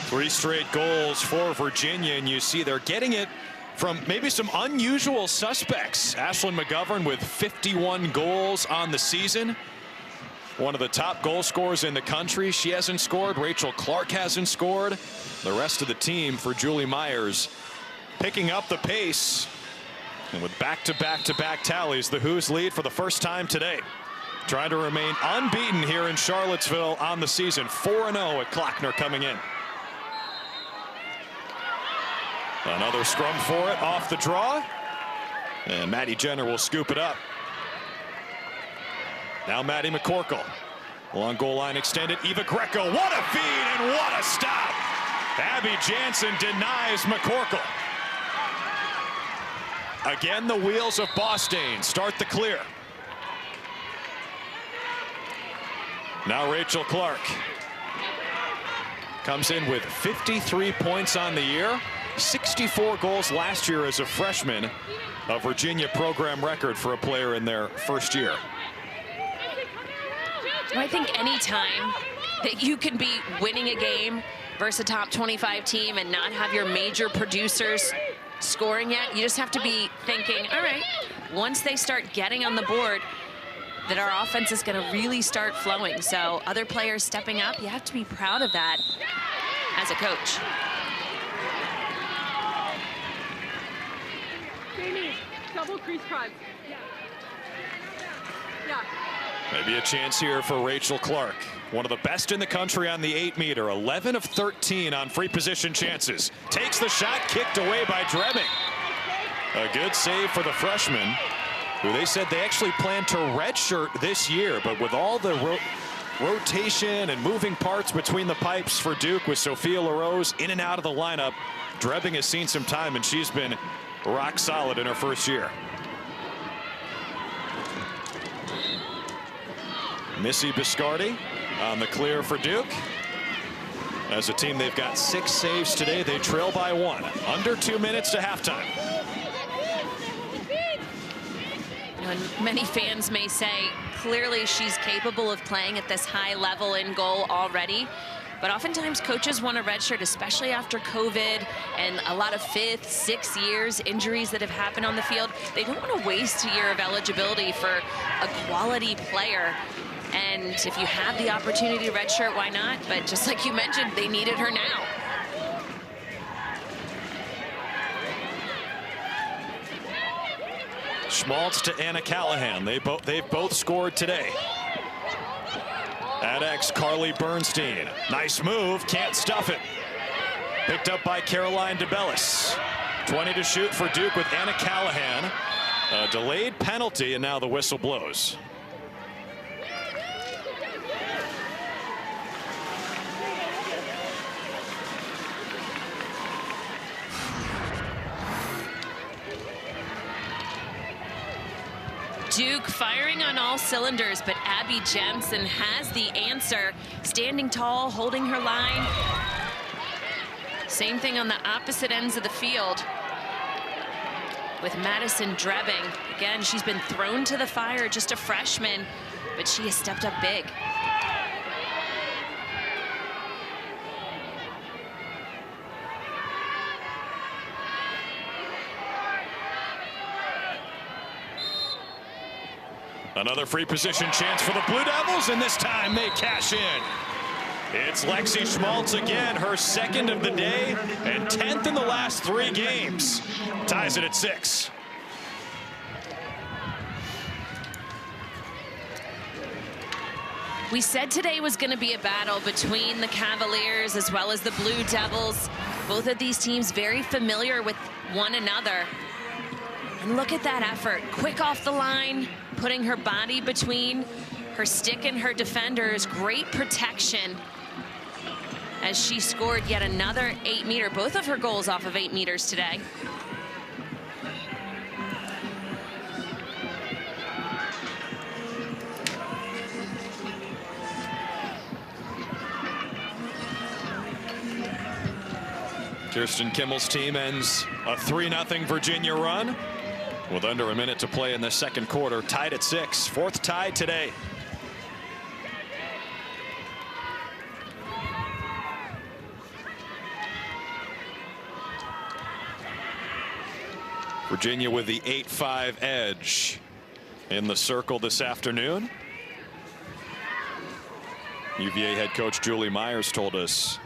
3 straight goals for Virginia, and you see they're getting it from maybe some unusual suspects. Ashlyn McGovern with 51 goals on the season. One of the top goal scorers in the country. She hasn't scored. Rachel Clark hasn't scored. The rest of the team for Julie Myers picking up the pace. And with back-to-back-to-back tallies, the Hoos lead for the first time today. Trying to remain unbeaten here in Charlottesville on the season. 4-0 at Klockner coming in. Another scrum for it off the draw. And Maddie Jenner will scoop it up. Now Maddie McCorkle. Long goal line extended. Eva Greco. What a feed and what a stop. Abby Jansen denies McCorkle. Again, the wheels of Bostain start the clear. Now Rachel Clark comes in with 53 points on the year. 64 goals last year as a freshman, a Virginia program record for a player in their first year.
I think any time that you can be winning a game versus a top 25 team and not have your major producers scoring yet, you just have to be thinking, all right, once they start getting on the board, that our offense is going to really start flowing. So other players stepping up, you have to be proud of that as a coach.
Double crease crunch. Yeah.
Maybe a chance here for Rachel Clark. One of the best in the country on the 8-meter. 11 of 13 on free position chances. Takes the shot, kicked away by Drebbing. A good save for the freshman, who they said they actually plan to redshirt this year. But with all the rotation and moving parts between the pipes for Duke, with Sophia LaRose in and out of the lineup, Drebbing has seen some time, and she's been rock solid in her first year. Missy Biscardi on the clear for Duke. As a team, they've got 6 saves today. They trail by 1. Under 2 minutes to halftime.
And many fans may say, clearly she's capable of playing at this high level in goal already. But oftentimes coaches want a redshirt, especially after COVID and a lot of 5th, 6th years injuries that have happened on the field. They don't want to waste a year of eligibility for a quality player. And if you have the opportunity to redshirt, why not? But just like you mentioned, they needed her now.
Schmalz to Anna Callahan. They've both scored today. At X, Carly Bernstein. Nice move, can't stuff it. Picked up by Caroline DeBellis. 20 to shoot for Duke with Anna Callahan. A delayed penalty, and now the whistle blows.
Duke firing on all cylinders, but Abby Jensen has the answer. Standing tall, holding her line. Same thing on the opposite ends of the field with Madison Drebbing. Again, she's been thrown to the fire, just a freshman, but she has stepped up big.
Another free position chance for the Blue Devils, and this time they cash in. It's Lexi Schmalz again, her 2nd of the day and 10th in the last 3 games. Ties it at 6.
We said today was going to be a battle between the Cavaliers as well as the Blue Devils. Both of these teams very familiar with one another. And look at that effort. Quick off the line, putting her body between her stick and her defenders. Great protection as she scored yet another 8-meter. Both of her goals off of 8 meters today.
Kirsten Kimmel's team ends a 3-0 Virginia run with under a minute to play in the 2nd quarter. Tied at 6. 4th tie today. Virginia with the 8-5 edge in the circle this afternoon. UVA head coach Julie Myers told us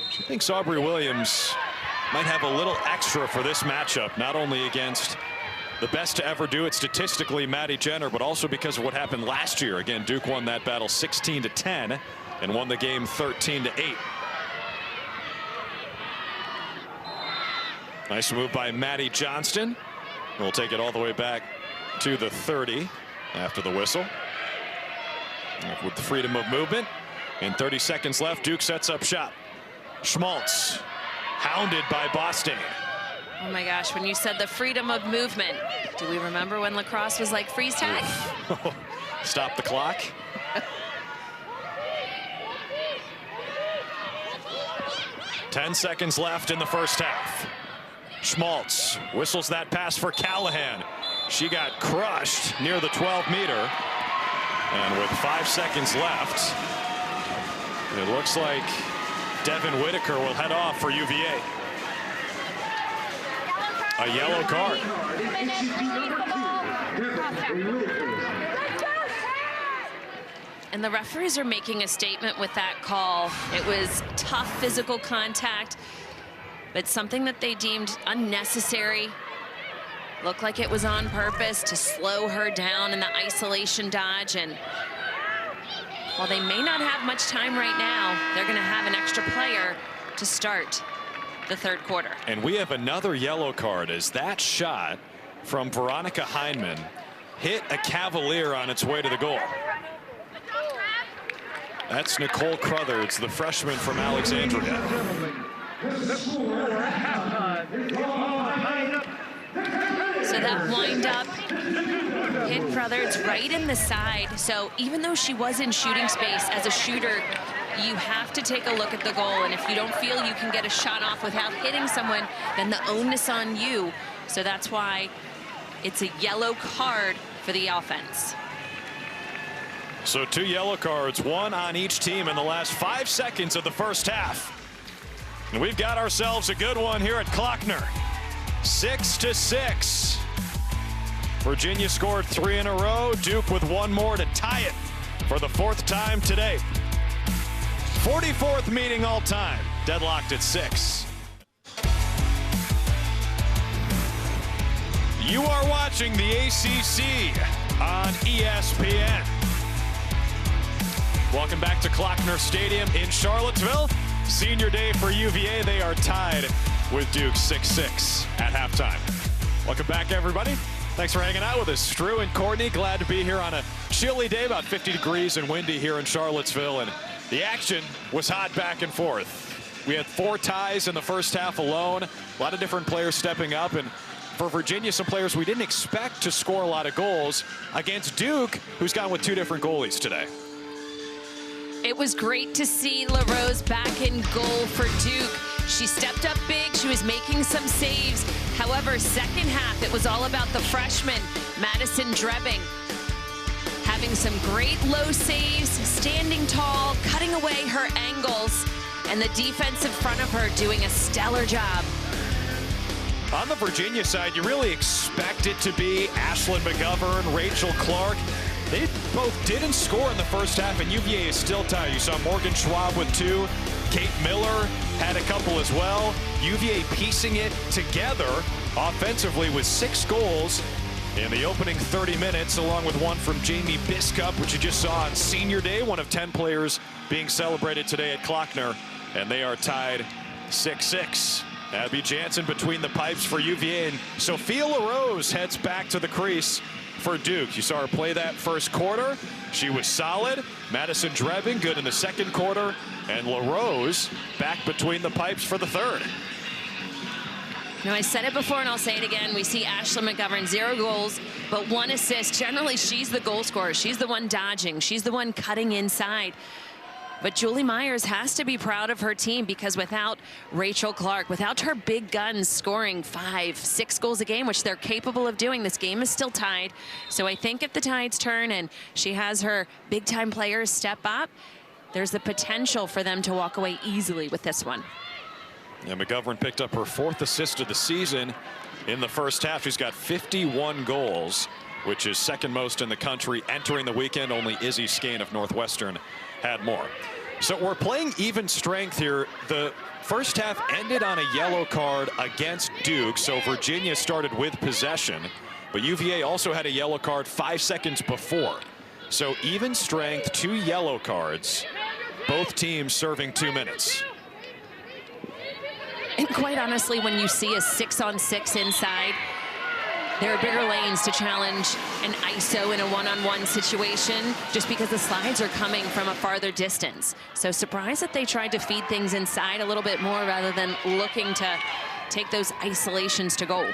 she thinks Aubrey Williams might have a little extra for this matchup, not only against the best to ever do it statistically, Maddie Jenner, but also because of what happened last year. Again, Duke won that battle 16-10 and won the game 13-8. Nice move by Maddie Johnston. We'll take it all the way back to the 30 after the whistle. With the freedom of movement and 30 seconds left, Duke sets up shop. Schmalz hounded by Bostain.
Oh my gosh, when you said the freedom of movement, do we remember when lacrosse was like freeze tag?
Stop the clock. Ten seconds left in the first half. Schmalz whistles that pass for Callahan. She got crushed near the 12-meter. And with 5 seconds left, it looks like Devin Whitaker will head off for UVA. A yellow card.
And the referees are making a statement with that call. It was tough physical contact, but something that they deemed unnecessary. Looked like it was on purpose to slow her down in the isolation dodge. And while they may not have much time right now, they're going to have an extra player to start the 3rd quarter.
And we have another yellow card as that shot from Veronica Heineman hit a Cavalier on its way to the goal. That's Nicole Crothers, the freshman from Alexandria.
So that wind up hit Crothers right in the side. So even though she was in shooting space, as a shooter, you have to take a look at the goal. And if you don't feel you can get a shot off without hitting someone, then the onus on you. So that's why it's a yellow card for the offense.
So 2 yellow cards, 1 on each team in the last 5 seconds of the first half. And we've got ourselves a good one here at Klockner. 6-6. Virginia scored 3 in a row. Duke with 1 more to tie it for the 4th time today. 44th meeting all time, deadlocked at 6. You are watching the ACC on ESPN. Welcome back to Klockner Stadium in Charlottesville. Senior day for UVA. They are tied with Duke 6-6 at halftime. Welcome back, everybody. Thanks for hanging out with us. Drew and Courtney, glad to be here on a chilly day, about 50 degrees and windy here in Charlottesville. And the action was hot back and forth. We had 4 ties in the first half alone. A lot of different players stepping up. And for Virginia, some players we didn't expect to score a lot of goals against Duke, who's gone with 2 different goalies today.
It was great to see LaRose back in goal for Duke. She stepped up big. She was making some saves. However, second half, it was all about the freshman, Madison Drebbing, having some great low saves, standing tall, cutting away her angles, and the defensive front of her doing a stellar job.
On the Virginia side, you really expect it to be Ashlyn McGovern, Rachel Clark. They both didn't score in the first half, and UVA is still tied. You saw Morgan Schwab with 2. Kate Miller had a couple as well. UVA piecing it together offensively with 6 goals in the opening 30 minutes, along with 1 from Jamie Biscup, which you just saw on Senior Day, one of 10 players being celebrated today at Klockner, and they are tied 6-6. Abby Jansen between the pipes for UVA, and Sophia LaRose heads back to the crease for Duke. You saw her play that first quarter. She was solid. Madison Drebbing good in the second quarter, and LaRose back between the pipes for the third.
Now, I said it before and I'll say it again. We see Ashlyn McGovern, 0 goals, but 1 assist. Generally, she's the goal scorer. She's the one dodging. She's the one cutting inside. But Julie Myers has to be proud of her team, because without Rachel Clark, without her big guns scoring 5, 6 goals a game, which they're capable of doing, this game is still tied. So I think if the tides turn and she has her big-time players step up, there's the potential for them to walk away easily with this one.
Yeah, McGovern picked up her 4th assist of the season in the first half. She's got 51 goals, which is 2nd most in the country. Entering the weekend, only Izzy Skane of Northwestern had more. So we're playing even strength here. The first half ended on a yellow card against Duke, so Virginia started with possession, but UVA also had a yellow card 5 seconds before. So even strength, 2 yellow cards, both teams serving 2 minutes.
And quite honestly, when you see a 6-on-6 inside, there are bigger lanes to challenge an ISO in a one-on-one situation, just because the slides are coming from a farther distance. So surprised that they tried to feed things inside a little bit more rather than looking to take those isolations to goal.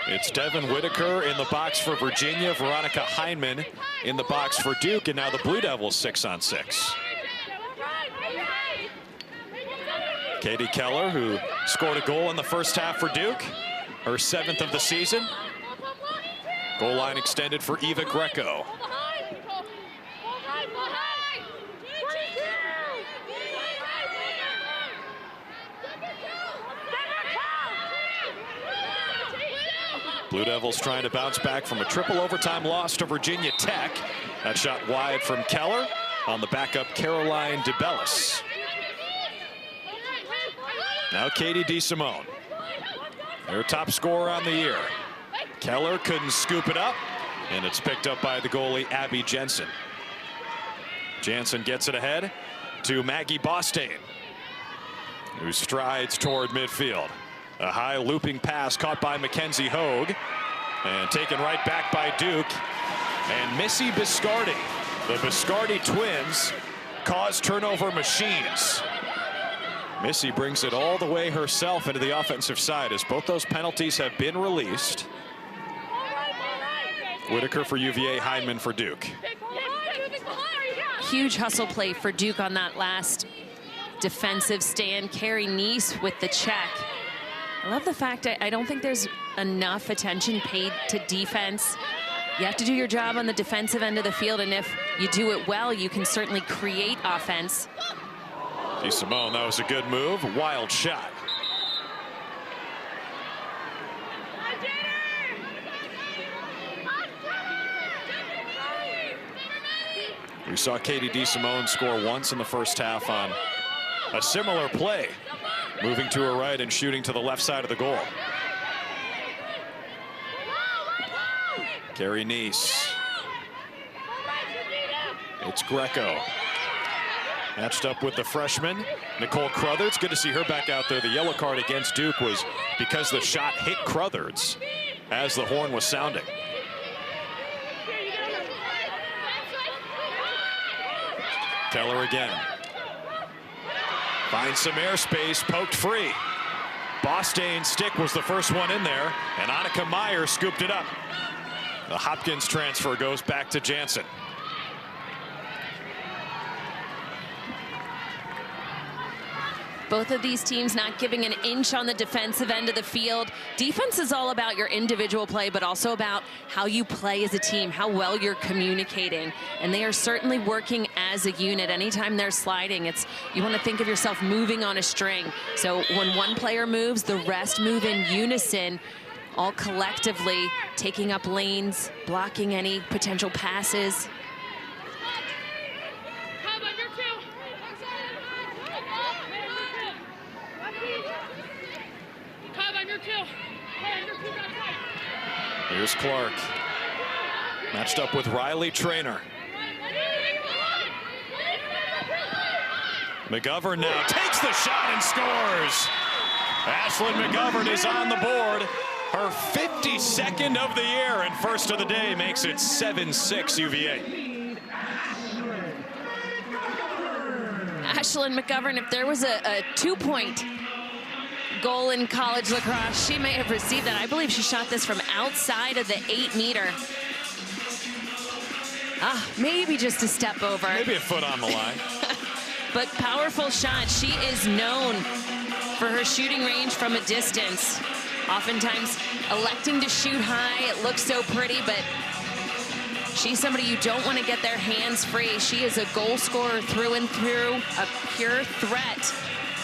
It's Devin Whitaker in the box for Virginia, Veronica Heineman in the box for Duke, and now the Blue Devils 6-on-6. Katie Keller, who scored a goal in the first half for Duke, her 7th of the season. Goal line extended for Eva Greco. Blue Devils trying to bounce back from a triple overtime loss to Virginia Tech. That shot wide from Keller on the backup Caroline DeBellis. Now Katie DeSimone, their top scorer on the year. Keller couldn't scoop it up, and it's picked up by the goalie Abby Jensen. Jansen gets it ahead to Maggie Bostain, who strides toward midfield. A high looping pass caught by Mackenzie Hogue, and taken right back by Duke. And Missy Biscardi, the Biscardi twins, cause turnover machines. Missy brings it all the way herself into the offensive side, as both those penalties have been released. Whitaker for UVA, Hyndman for Duke.
Huge hustle play for Duke on that last defensive stand. Carrie Neese with the check. I love the fact I don't think there's enough attention paid to defense. You have to do your job on the defensive end of the field, and if you do it well, you can certainly create offense.
Simone, that was a good move. Wild shot. We saw Katie DeSimone score once in the first half on a similar play, moving to her right and shooting to the left side of the goal. Carrie Neese. It's Greco. Matched up with the freshman, Nicole Crothers. Good to see her back out there. The yellow card against Duke was because the shot hit Crothers as the horn was sounding. Keller again. Finds some airspace, poked free. Bostain's stick was the first one in there, and Annika Meyer scooped it up. The Hopkins transfer goes back to Jansen.
Both of these teams not giving an inch on the defensive end of the field. Defense is all about your individual play, but also about how you play as a team, how well you're communicating. And they are certainly working as a unit. Anytime they're sliding, you want to think of yourself moving on a string. So when one player moves, the rest move in unison, all collectively taking up lanes, blocking any potential passes.
Here's Clark. Matched up with Riley Traynor. McGovern now takes the shot and scores. Ashlyn McGovern is on the board. Her 52nd of the year and first of the day makes it 7-6 UVA.
Ashlyn McGovern, if there was a 2-point goal in college lacrosse, she may have received that. I believe she shot this from outside of the 8-meter. Maybe just a step over.
Maybe a foot on the line.
But powerful shot. She is known for her shooting range from a distance. Oftentimes electing to shoot high. It looks so pretty, but she's somebody you don't want to get their hands free. She is a goal scorer through and through, a pure threat.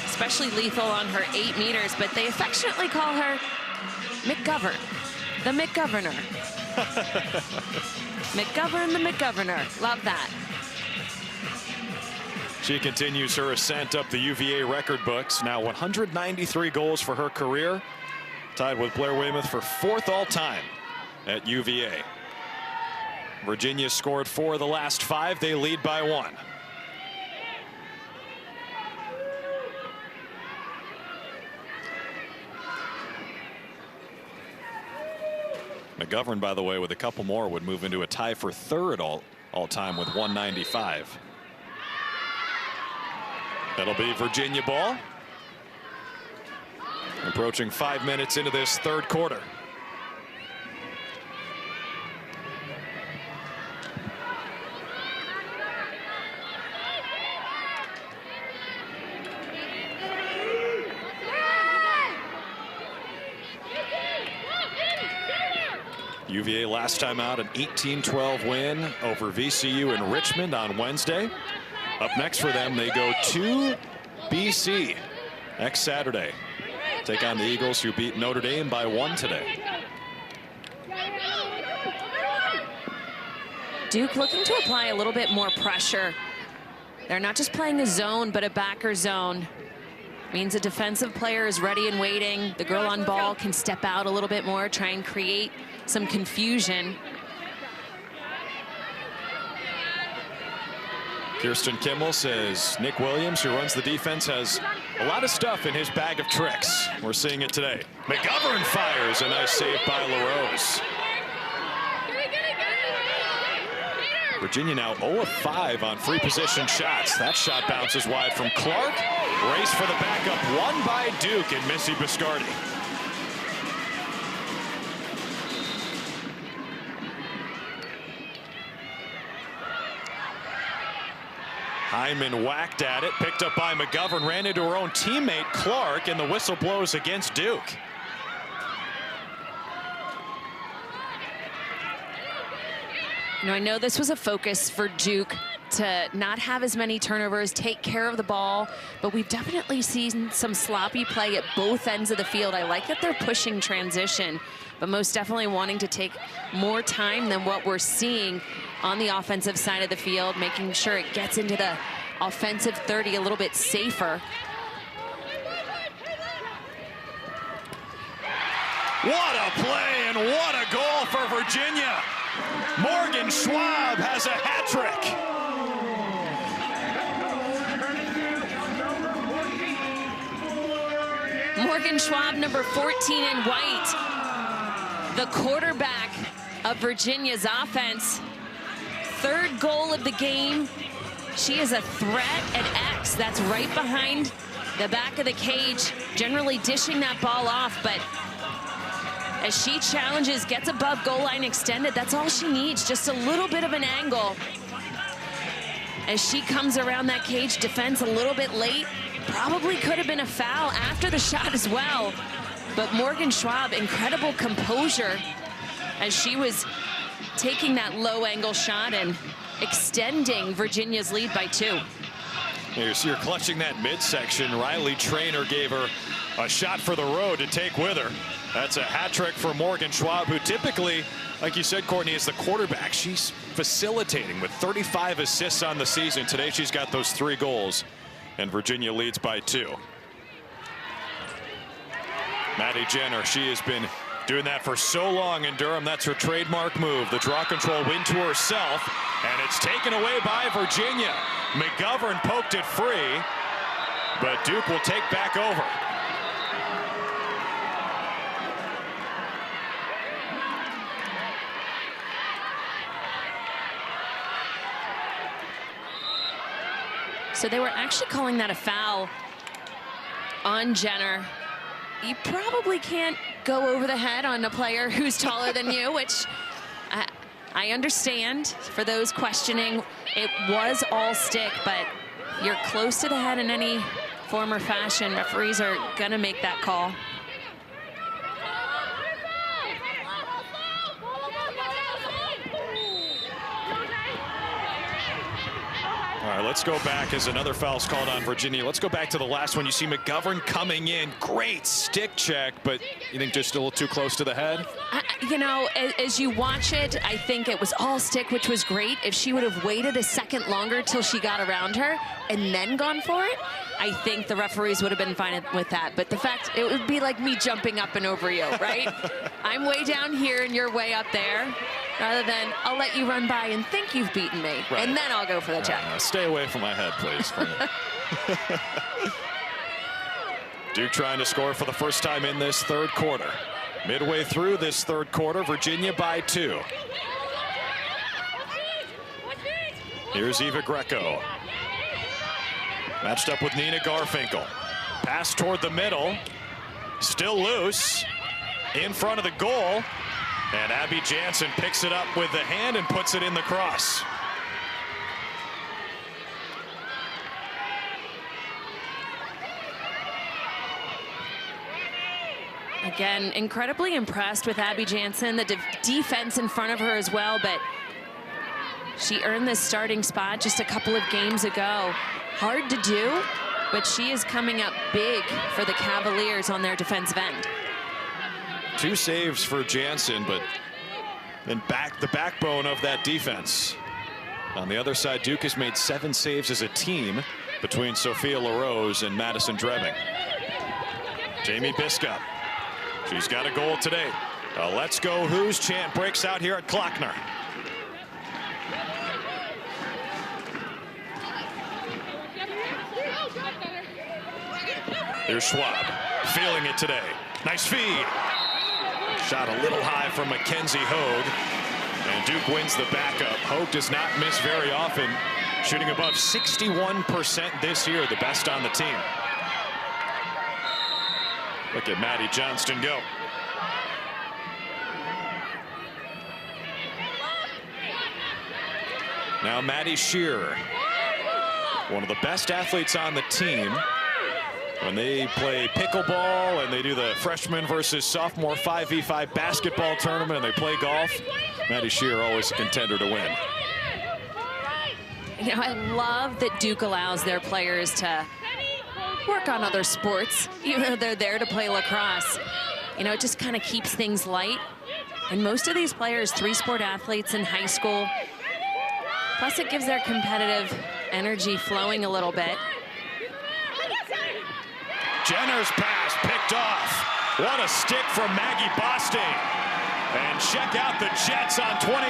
Especially lethal on her 8 meters, but they affectionately call her McGovern, the McGoverner. McGovern, the McGoverner. Love that.
She continues her ascent up the UVA record books. Now 193 goals for her career, tied with Blair Weymouth for 4th all-time at UVA. Virginia scored 4 of the last 5. They lead by 1. McGovern, by the way, with a couple more would move into a tie for 3rd all-time with 195. That'll be Virginia ball. Approaching 5 minutes into this 3rd quarter. UVA last time out an 18-12 win over VCU in Richmond on Wednesday. Up next for them, they go to BC next Saturday. Take on the Eagles, who beat Notre Dame by 1 today.
Duke looking to apply a little bit more pressure. They're not just playing a zone, but a backer zone. Means a defensive player is ready and waiting. The girl on ball can step out a little bit more, try and create some confusion.
Kirsten Kimmel says Nick Williams, who runs the defense, has a lot of stuff in his bag of tricks. We're seeing it today. McGovern fires. A nice save by LaRose. Virginia now 0 of 5 on free position shots. That shot bounces wide from Clark. Race for the backup, won by Duke and Missy Biscardi. Hyman whacked at it, picked up by McGovern, ran into her own teammate Clark, and the whistle blows against Duke.
You know, I know this was a focus for Duke to not have as many turnovers, take care of the ball, but we've definitely seen some sloppy play at both ends of the field. I like that they're pushing transition, but most definitely wanting to take more time than what we're seeing on the offensive side of the field, making sure it gets into the offensive 30 a little bit safer.
What a play and what a goal for Virginia. Morgan Schwab has a hat trick.
Morgan Schwab, number 14 in white, the quarterback of Virginia's offense. Third goal of the game. She is a threat at X. That's right behind the back of the cage, generally dishing that ball off, but as she challenges, gets above goal line extended, that's all she needs, just a little bit of an angle. As she comes around that cage defense a little bit late, probably could have been a foul after the shot as well. But Morgan Schwab, incredible composure as she was taking that low angle shot and extending Virginia's lead by 2.
You're clutching that midsection. Riley Traynor gave her a shot for the road to take with her. That's a hat trick for Morgan Schwab, who typically, like you said, Courtney, is the quarterback. She's facilitating with 35 assists on the season. Today she's got those 3 goals, and Virginia leads by 2. Maddie Jenner, she has been doing that for so long in Durham. That's her trademark move. The draw control win to herself, and it's taken away by Virginia. McGovern poked it free, but Duke will take back over.
So they were actually calling that a foul on Jenner. You probably can't go over the head on a player who's taller than you, which I understand. For those questioning, it was all stick, but you're close to the head in any form or fashion. Referees are going to make that call.
All right, let's go back as another foul's called on Virginia. Let's go back to the last one. You see McGovern coming in. Great stick check, but you think just a little too close to the head?
You know, as you watch it, I think it was all stick, which was great. If she would have waited a second longer till she got around her and then gone for it, I think the referees would have been fine with that. But the fact, it would be like me jumping up and over you, right? I'm way down here and you're way up there. Rather than, I'll let you run by and think you've beaten me, right, and then I'll go for the check.
Stay away from my head, please. Duke trying to score for the first time in this third quarter. Midway through this third quarter, Virginia by 2. Here's Eva Greco. Matched up with Nina Garfinkel. Pass toward the middle. Still loose. In front of the goal. And Abby Jansen picks it up with the hand and puts it in the cross.
Again, incredibly impressed with Abby Jansen, the defense in front of her as well, but she earned this starting spot just a couple of games ago. Hard to do, but she is coming up big for the Cavaliers on their defensive end.
2 saves for Jansen, but then the backbone of that defense. On the other side, Duke has made 7 saves as a team between Sophia LaRose and Madison Drebbing. Jamie Biscup. She's got a goal today. A Let's Go Who's chant breaks out here at Klockner. Here's Schwab, feeling it today. Nice feed. Shot a little high from Mackenzie Hogue. And Duke wins the backup. Hogue does not miss very often, shooting above 61% this year, the best on the team. Look at Maddie Johnston go. Now Maddie Shearer. one of the best athletes on the team. When they play pickleball and they do the freshman versus sophomore 5v5 basketball tournament and they play golf, Maddie Shear always a contender to win.
You know, I love that Duke allows their players to work on other sports, even though they're there to play lacrosse. You know, it just kind of keeps things light. And most of these players, 3-sport athletes in high school. Plus, it gives their competitive energy flowing a little bit.
Jenner's pass picked off. What a stick from Maggie Bostian. And check out the Jets on 28.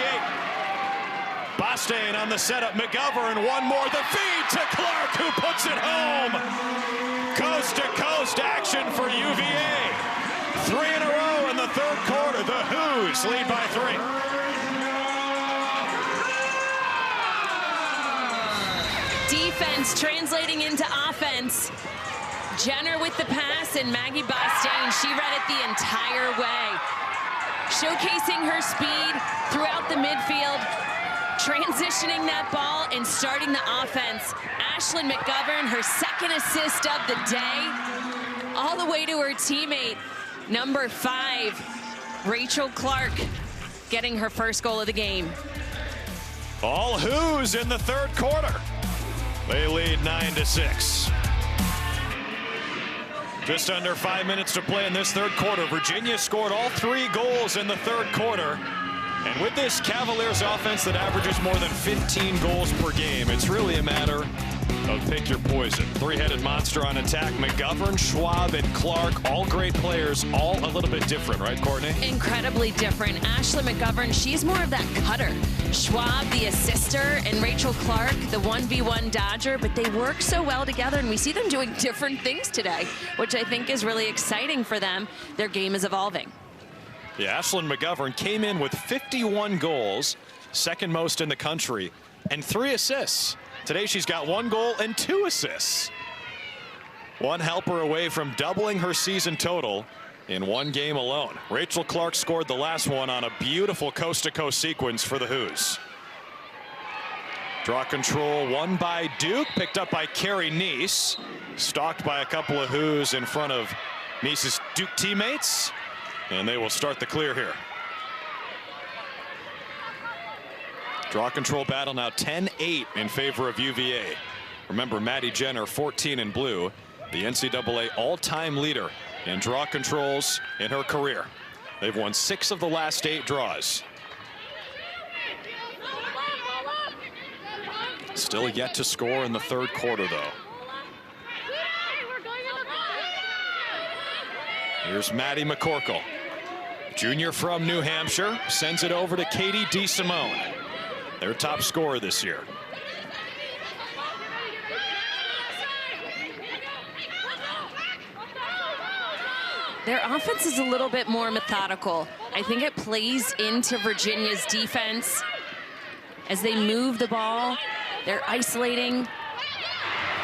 Bostian on the setup. McGovern, one more. The feed to Clark, who puts it home. Coast-to-coast action for UVA. 3 in a row in the third quarter. The Who's lead by 3.
Defense translating into offense. Jenner with the pass, and Maggie Bostian, she read it the entire way. Showcasing her speed throughout the midfield, transitioning that ball and starting the offense. Ashlyn McGovern, her second assist of the day, all the way to her teammate, number 5, Rachel Clark, getting her first goal of the game.
All Who's in the third quarter. They lead 9-6. Just under 5 minutes to play in this third quarter. Virginia scored all 3 goals in the third quarter. And with this Cavaliers offense that averages more than 15 goals per game, it's really a matter of pick your poison. 3-headed monster on attack. McGovern, Schwab, and Clark, all great players, all a little bit different, right, Courtney?
Incredibly different. Ashlyn McGovern, she's more of that cutter. Schwab, the assister, and Rachel Clark, the 1v1 dodger, but they work so well together, and we see them doing different things today, which I think is really exciting for them. Their game is evolving.
Yeah, Ashlyn McGovern came in with 51 goals, second most in the country, and 3 assists. Today she's got 1 goal and 2 assists. One helper away from doubling her season total in 1 game alone. Rachel Clark scored the last one on a beautiful coast-to-coast sequence for the Who's. Draw control won by Duke, picked up by Carrie Neese. Stalked by a couple of Who's in front of Neese's Duke teammates. And they will start the clear here. Draw control battle now 10-8 in favor of UVA. Remember, Maddie Jenner, 14 in blue, the NCAA all-time leader in draw controls in her career. They've won 6 of the last 8 draws. Still yet to score in the third quarter, though. Here's Maddie McCorkle. Junior from New Hampshire, sends it over to Katie DeSimone, their top scorer this year.
Their offense is a little bit more methodical. I think it plays into Virginia's defense. As they move the ball, they're isolating.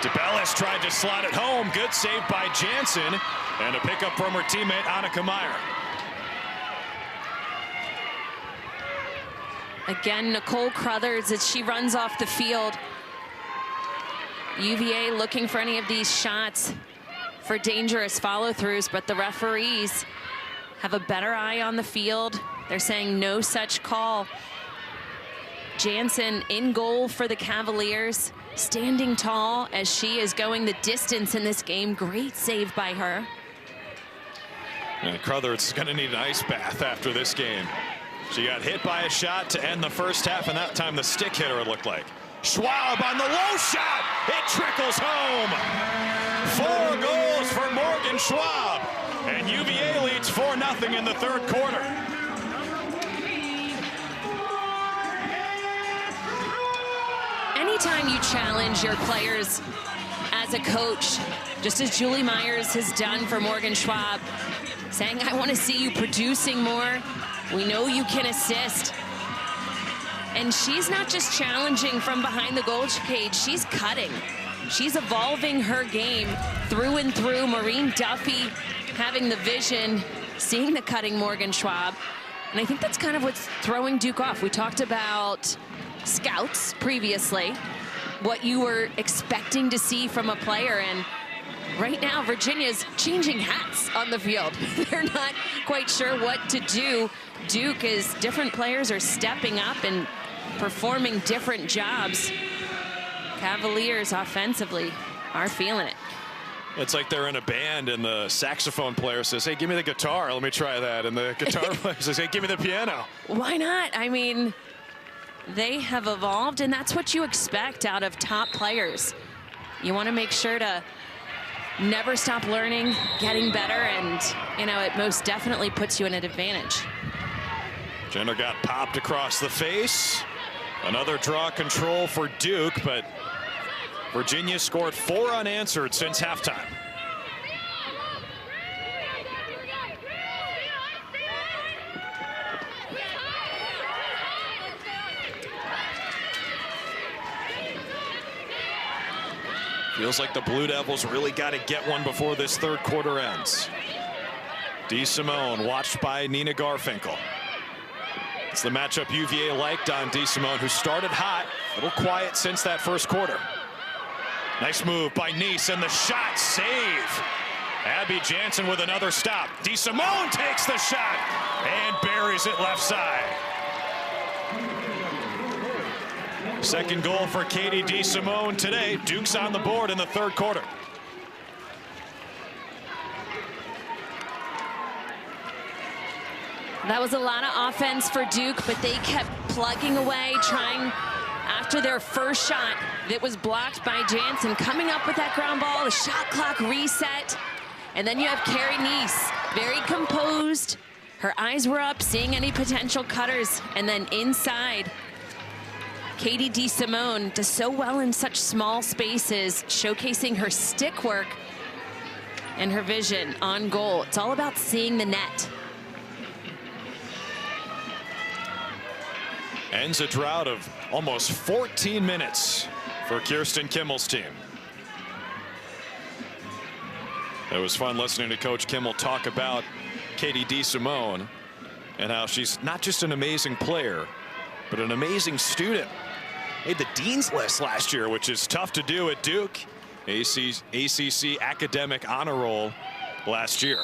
DeBellis tried to slot it home. Good save by Jansen. And a pickup from her teammate, Annika Meyer.
Again, Nicole Crothers as she runs off the field. UVA looking for any of these shots for dangerous follow-throughs, but the referees have a better eye on the field. They're saying no such call. Jansen in goal for the Cavaliers, standing tall as she is going the distance in this game. Great save by her.
And Crothers is going to need an ice bath after this game. She got hit by a shot to end the first half, and that time the stick hitter, it looked like. Schwab on the low shot. It trickles home. 4 goals for Morgan Schwab. And UVA leads 4-0 in the third quarter.
Anytime you challenge your players as a coach, just as Julie Myers has done for Morgan Schwab, saying, I want to see you producing more. We know you can assist. And she's not just challenging from behind the goal cage, she's cutting. She's evolving her game through and through. Maureen Duffy having the vision, seeing the cutting Morgan Schwab. And I think that's kind of what's throwing Duke off. We talked about scouts previously. what you were expecting to see from a player. And right now, Virginia's changing hats on the field. They're not quite sure what to do. Duke, is different players are stepping up and performing different jobs. Cavaliers offensively are feeling it.
It's like they're in a band and the saxophone player says, hey, give me the guitar, let me try that. And the guitar player says, hey, give me the piano.
Why not? I mean, they have evolved, and that's what you expect out of top players. You want to make sure to never stop learning, getting better, and, you know, it most definitely puts you in an advantage.
Jenner got popped across the face. Another draw control for Duke, but Virginia scored 4 unanswered since halftime. Feels like the Blue Devils really got to get one before this third quarter ends. DeSimone watched by Nina Garfinkel. It's the matchup UVA liked on DeSimone, who started hot, a little quiet since that first quarter. Nice move by Nice, and the shot save. Abby Jansen with another stop. DeSimone takes the shot and buries it left side. Second goal for Katie DeSimone today. Duke's on the board in the third quarter.
That was a lot of offense for Duke, but they kept plugging away, trying after their first shot that was blocked by Jansen, coming up with that ground ball, the shot clock reset. And then you have Carrie Nice, very composed. Her eyes were up, seeing any potential cutters. And then inside, Katie DeSimone does so well in such small spaces, showcasing her stick work and her vision on goal. It's all about seeing the net.
Ends a drought of almost 14 minutes for Kirsten Kimmel's team. It was fun listening to Coach Kimmel talk about Katie DeSimone and how she's not just an amazing player, but an amazing student. Made the Dean's List last year, which is tough to do at Duke. ACC academic honor roll last year.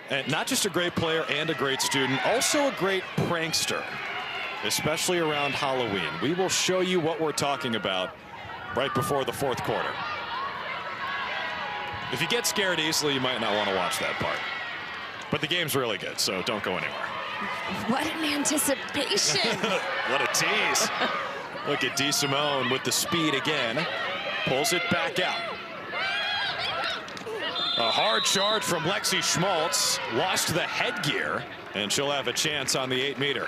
And not just a great player and a great student, also a great prankster, especially around Halloween. We will show you what we're talking about right before the fourth quarter. If you get scared easily, you might not want to watch that part. But the game's really good, so don't go anywhere.
What an anticipation.
What a tease. Look at DeSimone with the speed again. Pulls it back out. A hard charge from Lexi Schmalz. Lost the headgear, and she'll have a chance on the 8-meter.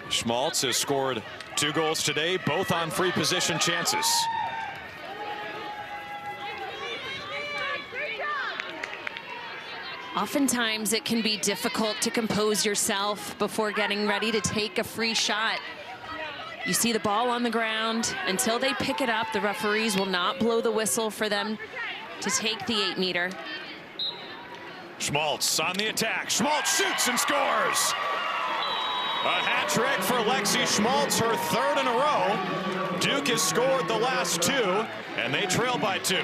Schmalz has scored 2 goals today, both on free position chances.
Oftentimes it can be difficult to compose yourself before getting ready to take a free shot. You see the ball on the ground. Until they pick it up, the referees will not blow the whistle for them to take the 8-meter.
Schmalz on the attack. Schmalz shoots and scores. A hat trick for Lexi Schmalz, her 3rd in a row. Duke has scored the last 2, and they trail by 2.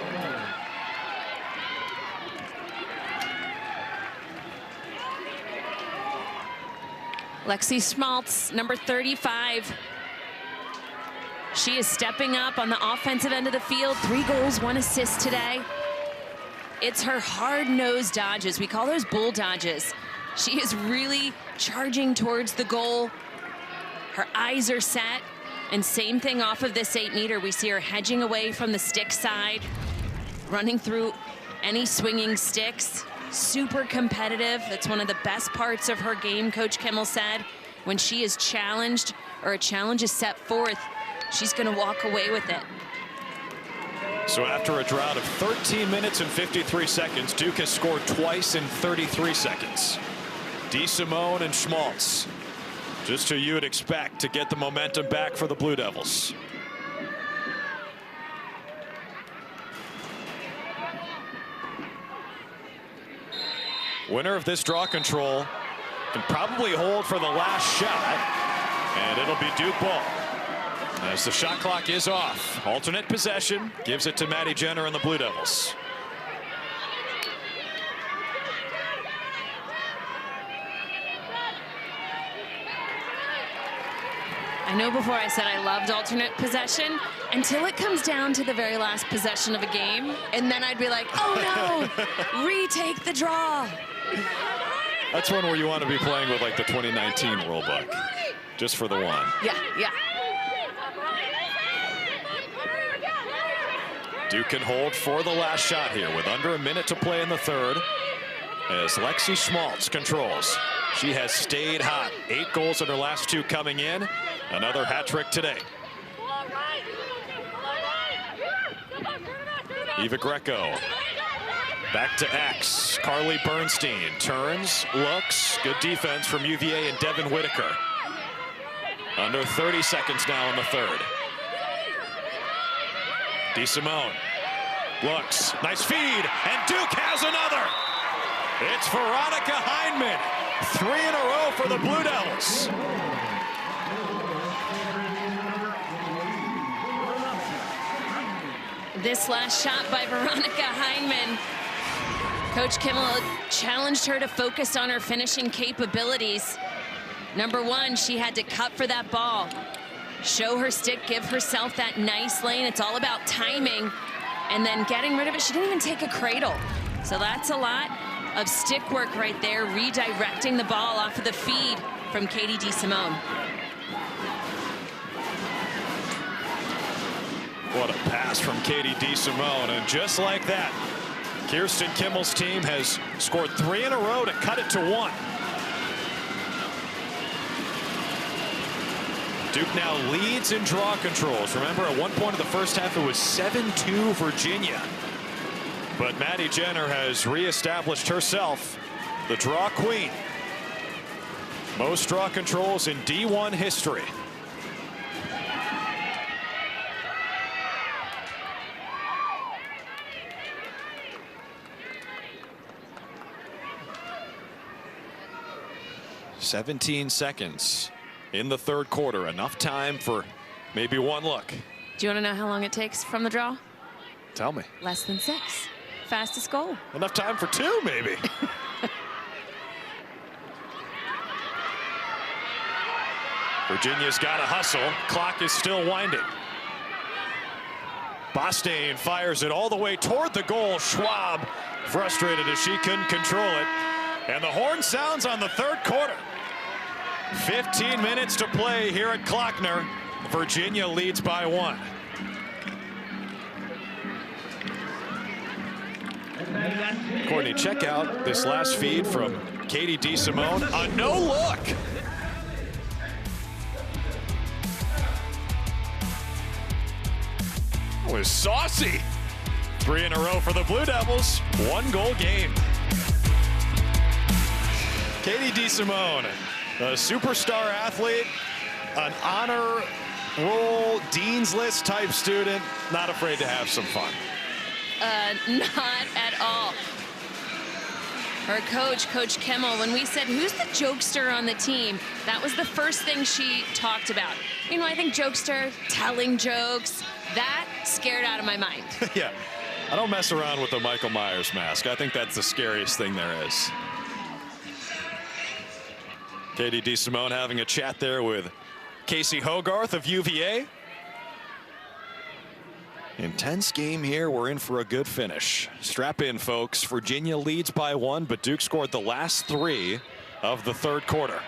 Lexi Schmalz, number 35. She is stepping up on the offensive end of the field. 3 goals, 1 assist today. It's her hard-nosed dodges. We call those bull dodges. She is really charging towards the goal. Her eyes are set. And same thing off of this 8-meter. We see her hedging away from the stick side, running through any swinging sticks. Super competitive. That's one of the best parts of her game, Coach Kimmel said. When she is challenged or a challenge is set forth, she's going to walk away with it.
So after a drought of 13 minutes and 53 seconds, Duke has scored twice in 33 seconds. DeSimone and Schmalz, just who you would expect to get the momentum back for the Blue Devils. Winner of this draw control can probably hold for the last shot, and it'll be Duke ball. As the shot clock is off, alternate possession gives it to Maddie Jenner and the Blue Devils.
I know before I said I loved alternate possession until it comes down to the very last possession of a game, and then I'd be like, oh no, retake the draw.
That's one where you want to be playing with like the 2019 rule book, just for the one.
Yeah, yeah.
Duke can hold for the last shot here with under a minute to play in the third as Lexi Schmalz controls. She has stayed hot. 8 goals in her last 2 coming in. Another hat trick today. Eva Greco back to X. Carly Bernstein turns, looks. Good defense from UVA and Devin Whitaker. Under 30 seconds now in the third. DeSimone looks, nice feed, and Duke has another. It's Veronica Hindman, 3 in a row for the Blue Devils.
This last shot by Veronica Hindman, Coach Kimmel challenged her to focus on her finishing capabilities. Number 1, she had to cut for that ball. Show her stick, give herself that nice lane. It's all about timing and then getting rid of it. She didn't even take a cradle. So that's a lot of stick work right there, redirecting the ball off of the feed from Katie DeSimone.
What a pass from Katie DeSimone, and just like that, Kirsten Kimmel's team has scored 3 in a row to cut it to 1. Duke now leads in draw controls. Remember, at one point in the first half, it was 7-2 Virginia. But Maddie Jenner has reestablished herself the draw queen. Most draw controls in D1 history. "17 seconds in the third quarter. Enough time for maybe one look."
Do you want to know how long it takes from the draw?
Tell me.
Less than 6. Fastest goal.
Enough time for 2, maybe. Virginia's got to hustle. Clock is still winding. Bostaine fires it all the way toward the goal. Schwab frustrated as she couldn't control it. And the horn sounds on the third quarter. 15 minutes to play here at Klockner. Virginia leads by 1. Courtney, check out this last feed from Katie DeSimone. A no look. It was saucy. 3 in a row for the Blue Devils. 1 goal game. Katie DeSimone, a superstar athlete, an honor roll, dean's list type student, not afraid to have some fun.
Not at all. Her coach, Coach Kimmel, when we said, who's the jokester on the team? That was the first thing she talked about. You know, I think jokester, telling jokes, that scared out of my mind.
Yeah, I don't mess around with the Michael Myers mask. I think that's the scariest thing there is. Katie DeSimone having a chat there with Casey Hogarth of UVA. Intense game here. We're in for a good finish. Strap in, folks. Virginia leads by 1, but Duke scored the last 3 of the third quarter.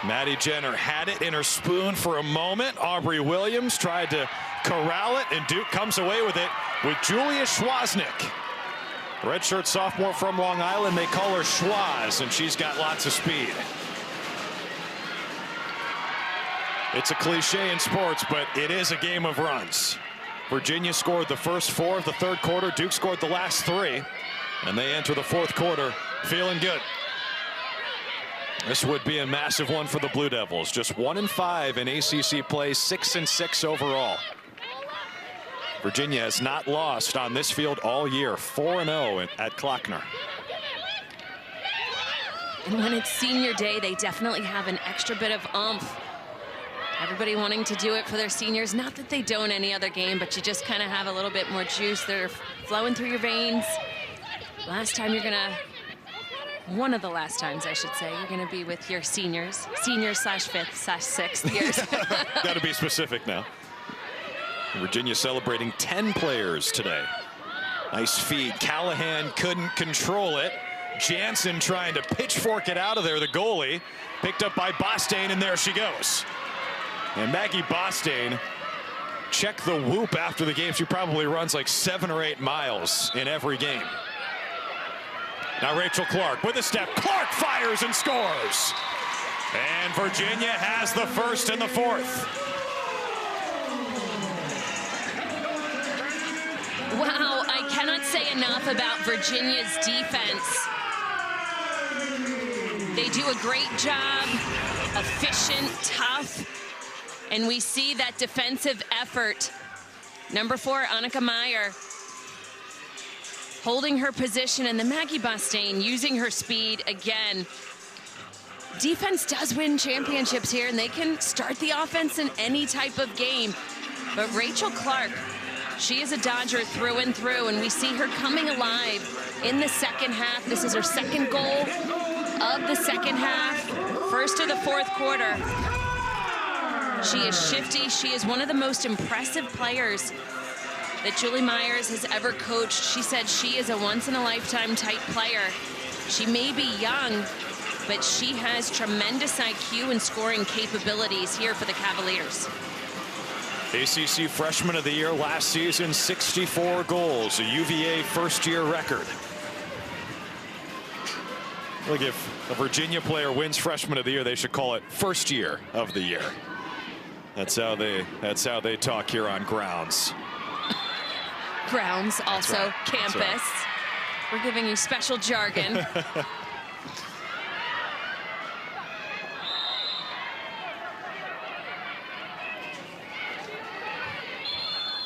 Maddie Jenner had it in her spoon for a moment. Aubrey Williams tried to corral it, and Duke comes away with it with Julia Schwaznick. Redshirt sophomore from Long Island. They call her Schwaz, and she's got lots of speed. It's a cliche in sports, but it is a game of runs. Virginia scored the first 4 of the third quarter. Duke scored the last 3, and they enter the fourth quarter feeling good. This would be a massive one for the Blue Devils. Just 1-5 in ACC play, 6-6 overall. Virginia has not lost on this field all year, 4-0 at Klockner.
And when it's senior day, they definitely have an extra bit of oomph. Everybody wanting to do it for their seniors. Not that they don't any other game, but you just kind of have a little bit more juice. They're flowing through your veins. Last time you're gonna, one of the last times I should say, you're gonna be with your seniors slash fifth slash sixth years.
Got to be specific now. Virginia celebrating 10 players today. Nice feed. Callahan couldn't control it. Jansen trying to pitchfork it out of there, the goalie. Picked up by Bostaine, and there she goes. And Maggie Bostaine, check the whoop after the game. She probably runs like 7 or 8 miles in every game. Now Rachel Clark with a step. Clark fires and scores. And Virginia has the first and the fourth.
Wow, I cannot say enough about Virginia's defense. They do a great job, efficient, tough, and we see that defensive effort. Number 4, Annika Meyer, holding her position, and the Maggie Bostaine using her speed again. Defense does win championships here, and they can start the offense in any type of game. But Rachel Clark, she is a Dodger through and through, and we see her coming alive in the second half. This is her second goal of the second half, first of the fourth quarter. She is shifty. She is one of the most impressive players that Julie Myers has ever coached. She said she is a once-in-a-lifetime type player. She may be young, but she has tremendous IQ and scoring capabilities here for the Cavaliers.
ACC Freshman of the Year last season, 64 goals, a UVA first-year record. Look, if a Virginia player wins Freshman of the Year, they should call it First Year of the Year. That's how they talk here on Grounds.
Grounds, also
right.
campus.
Right.
We're giving you special jargon.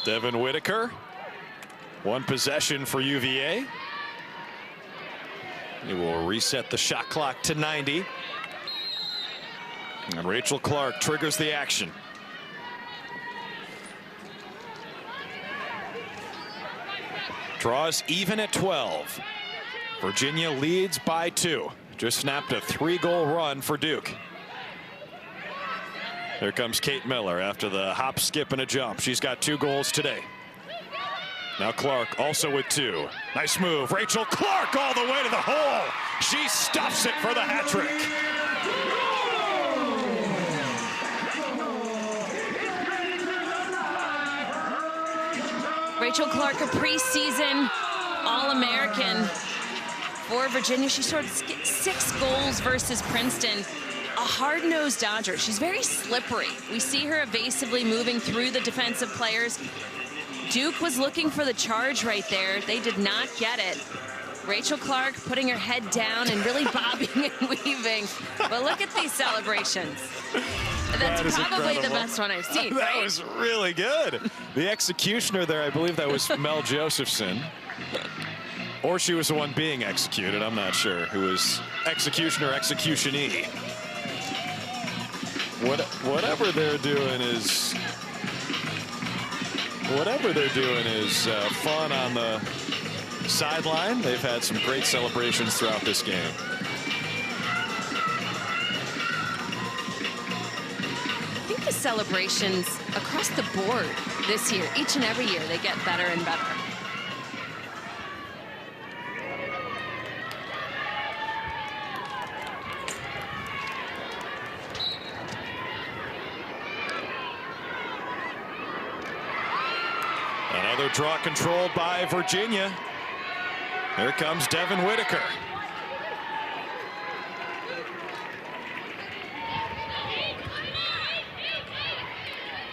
Devin Whitaker, one possession for UVA. He will reset the shot clock to 90. And Rachel Clark triggers the action. Draws even at 12. Virginia leads by 2. Just snapped a 3-goal run for Duke. Here comes Kate Miller after the hop, skip, and a jump. She's got 2 goals today. Now Clark also with 2. Nice move. Rachel Clark all the way to the hole. She stuffs it for the hat trick.
Rachel Clark, a preseason All-American for Virginia. She scored 6 goals versus Princeton. A hard-nosed Dodger. She's very slippery. We see her evasively moving through the defensive players. Duke was looking for the charge right there. They did not get it. Rachel Clark putting her head down and really bobbing and weaving. But look at these celebrations. That's probably the best one I've seen,
That
right?
was really good. The executioner there, I believe that was Mel Josephson. Or she was the one being executed, I'm not sure. Who was executioner, executionee. Whatever they're doing is fun on the sideline. They've had some great celebrations throughout this game.
I think the celebrations across the board this year, each and every year, they get better and better.
Another draw controlled by Virginia. Here comes Devin Whitaker.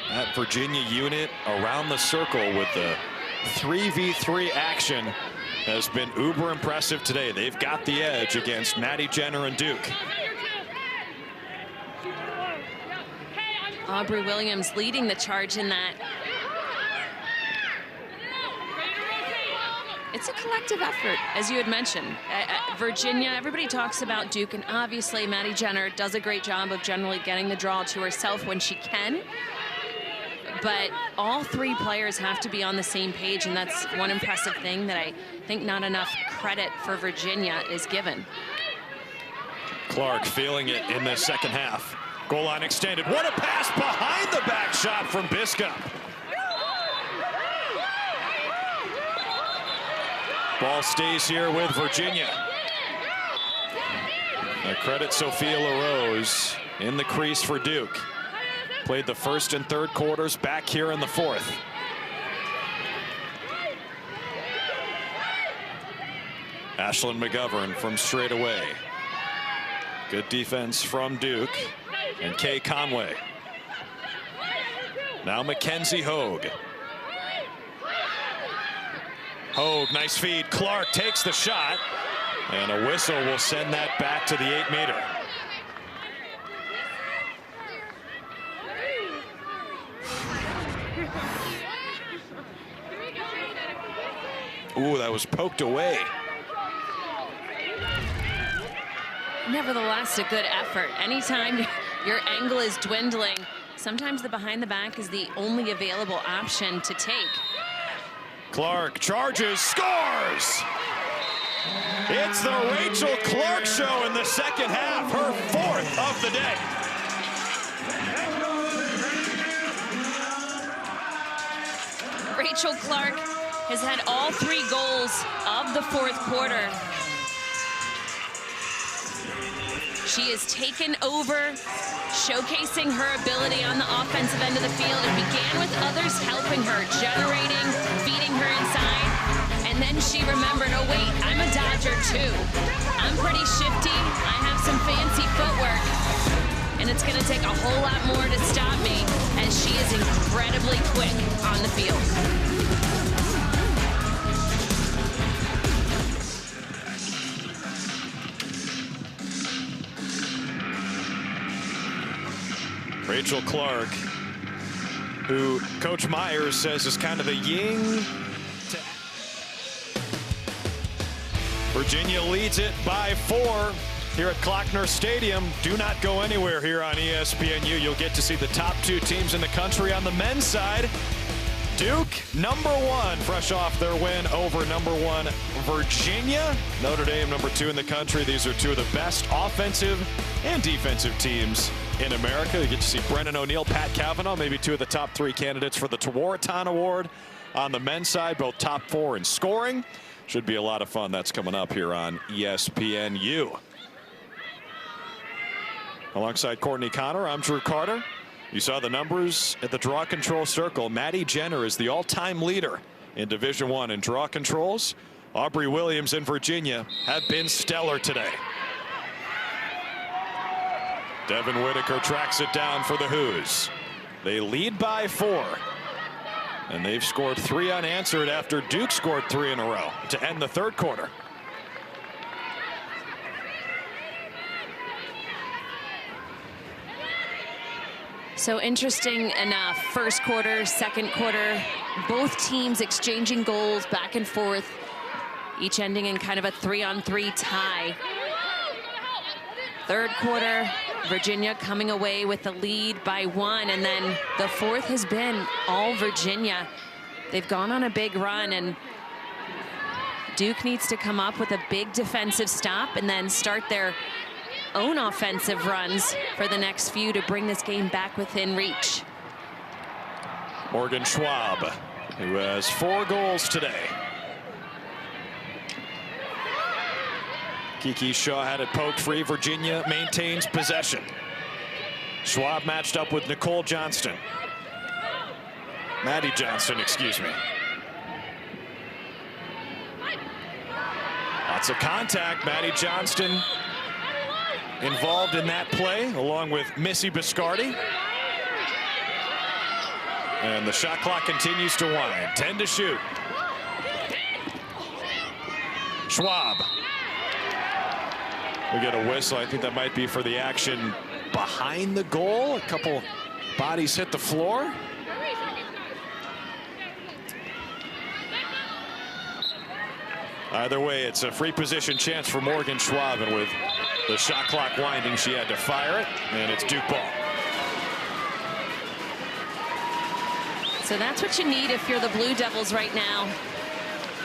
That Virginia unit around the circle with the 3v3 action has been uber impressive today. They've got the edge against Maddie Jenner and Duke.
Aubrey Williams leading the charge in that. It's a collective effort, as you had mentioned. Virginia, everybody talks about Duke, and obviously Maddie Jenner does a great job of generally getting the draw to herself when she can. But all three players have to be on the same page, and that's one impressive thing that I think not enough credit for Virginia is given.
Clark feeling it in the second half. Goal line extended. What a pass behind the back shot from Biscup. Ball stays here with Virginia. Now credit Sophia LaRose in the crease for Duke. Played the first and third quarters, back here in the fourth. Ashlyn McGovern from straight away. Good defense from Duke. And Kay Conway. Now Mackenzie Hogue. Hogue, nice feed. Clark takes the shot. And a whistle will send that back to the 8-meter. Ooh, that was poked away.
Nevertheless, a good effort. Anytime your angle is dwindling, sometimes the behind the back is the only available option to take.
Clark charges, scores! It's the Rachel Clark show in the second half, her fourth of the day.
Rachel Clark has had all three goals of the fourth quarter. She has taken over, showcasing her ability on the offensive end of the field. It began with others helping her, generating, feeding her inside. And then she remembered, oh wait, I'm a Dodger too. I'm pretty shifty, I have some fancy footwork. And it's gonna take a whole lot more to stop me, as she is incredibly quick on the field.
Rachel Clark, who Coach Myers says is kind of the yin to... Virginia leads it by 4 here at Klockner Stadium. Do not go anywhere here on ESPNU. You'll get to see the top 2 teams in the country on the men's side. Duke, #1, fresh off their win over #1 Virginia. Notre Dame, #2 in the country. These are 2 of the best offensive and defensive teams in America. You get to see Brennan O'Neill, Pat Cavanaugh, maybe 2 of the top 3 candidates for the Tewaaraton Award on the men's side, both top 4 in scoring. Should be a lot of fun. That's coming up here on ESPNU. Alongside Courtney Connor, I'm Drew Carter. You saw the numbers at the draw control circle. Maddie Jenner is the all-time leader in Division I in draw controls. Aubrey Williams in Virginia have been stellar today. Devin Whitaker tracks it down for the Hoos. They lead by 4. And they've scored 3 unanswered after Duke scored 3 in a row to end the third quarter.
So interesting enough, first quarter, second quarter, both teams exchanging goals back and forth, each ending in kind of a 3-on-3 tie. Third quarter, Virginia coming away with the lead by 1, and then the fourth has been all Virginia. They've gone on a big run, and Duke needs to come up with a big defensive stop and then start their own offensive runs for the next few to bring this game back within reach.
Morgan Schwab, who has 4 goals today. Kiki Shaw had it poked free. Virginia maintains possession. Schwab matched up with Nicole Johnston. Maddie Johnston, excuse me. Lots of contact. Maddie Johnston involved in that play, along with Missy Biscardi. And the shot clock continues to wind. 10 to shoot. Schwab. We get a whistle. I think that might be for the action behind the goal. A couple bodies hit the floor. Either way, it's a free position chance for Morgan Schwab, and with the shot clock winding, she had to fire it, and it's Duke ball.
So that's what you need if you're the Blue Devils right now.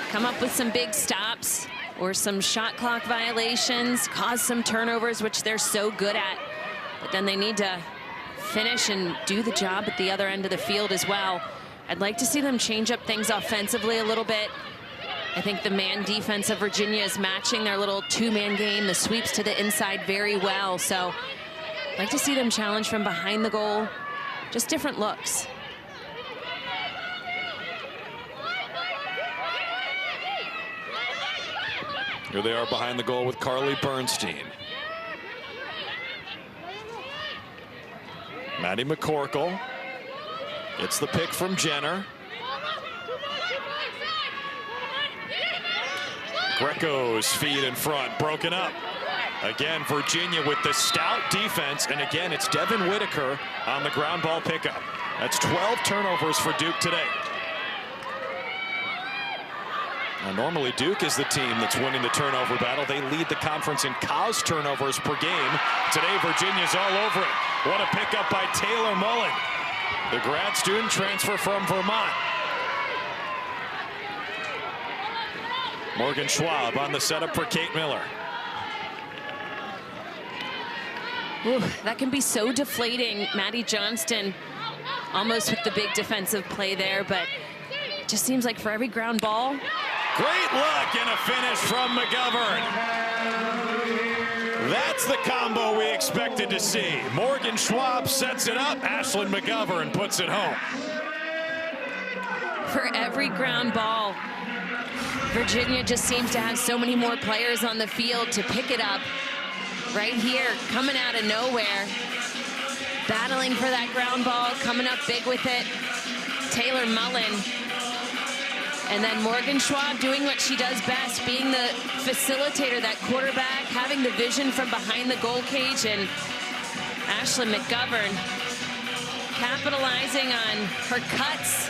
Come up with some big stops or some shot clock violations, cause some turnovers, which they're so good at. But then they need to finish and do the job at the other end of the field as well. I'd like to see them change up things offensively a little bit. I think the man defense of Virginia is matching their little two-man game, the sweeps to the inside very well. So I'd like to see them challenge from behind the goal, just different looks.
Here they are behind the goal with Carly Bernstein. Maddie McCorkle gets the pick from Jenner. Greco's feed in front, broken up. Again, Virginia with the stout defense, and again, it's Devin Whitaker on the ground ball pickup. That's 12 turnovers for Duke today. Now, normally Duke is the team that's winning the turnover battle. They lead the conference in cause turnovers per game. Today, Virginia's all over it. What a pickup by Taylor Mullen, the grad student transfer from Vermont. Morgan Schwab on the setup for Kate Miller.
Ooh, that can be so deflating. Maddie Johnston almost with the big defensive play there, but it just seems like for every ground ball.
Great look and a finish from McGovern. That's the combo we expected to see. Morgan Schwab sets it up. Ashlyn McGovern puts it home.
For every ground ball, Virginia just seems to have so many more players on the field to pick it up. Right here, coming out of nowhere, battling for that ground ball, coming up big with it. Taylor Mullen. And then Morgan Schwab doing what she does best, being the facilitator, that quarterback, having the vision from behind the goal cage. And Ashlyn McGovern capitalizing on her cuts.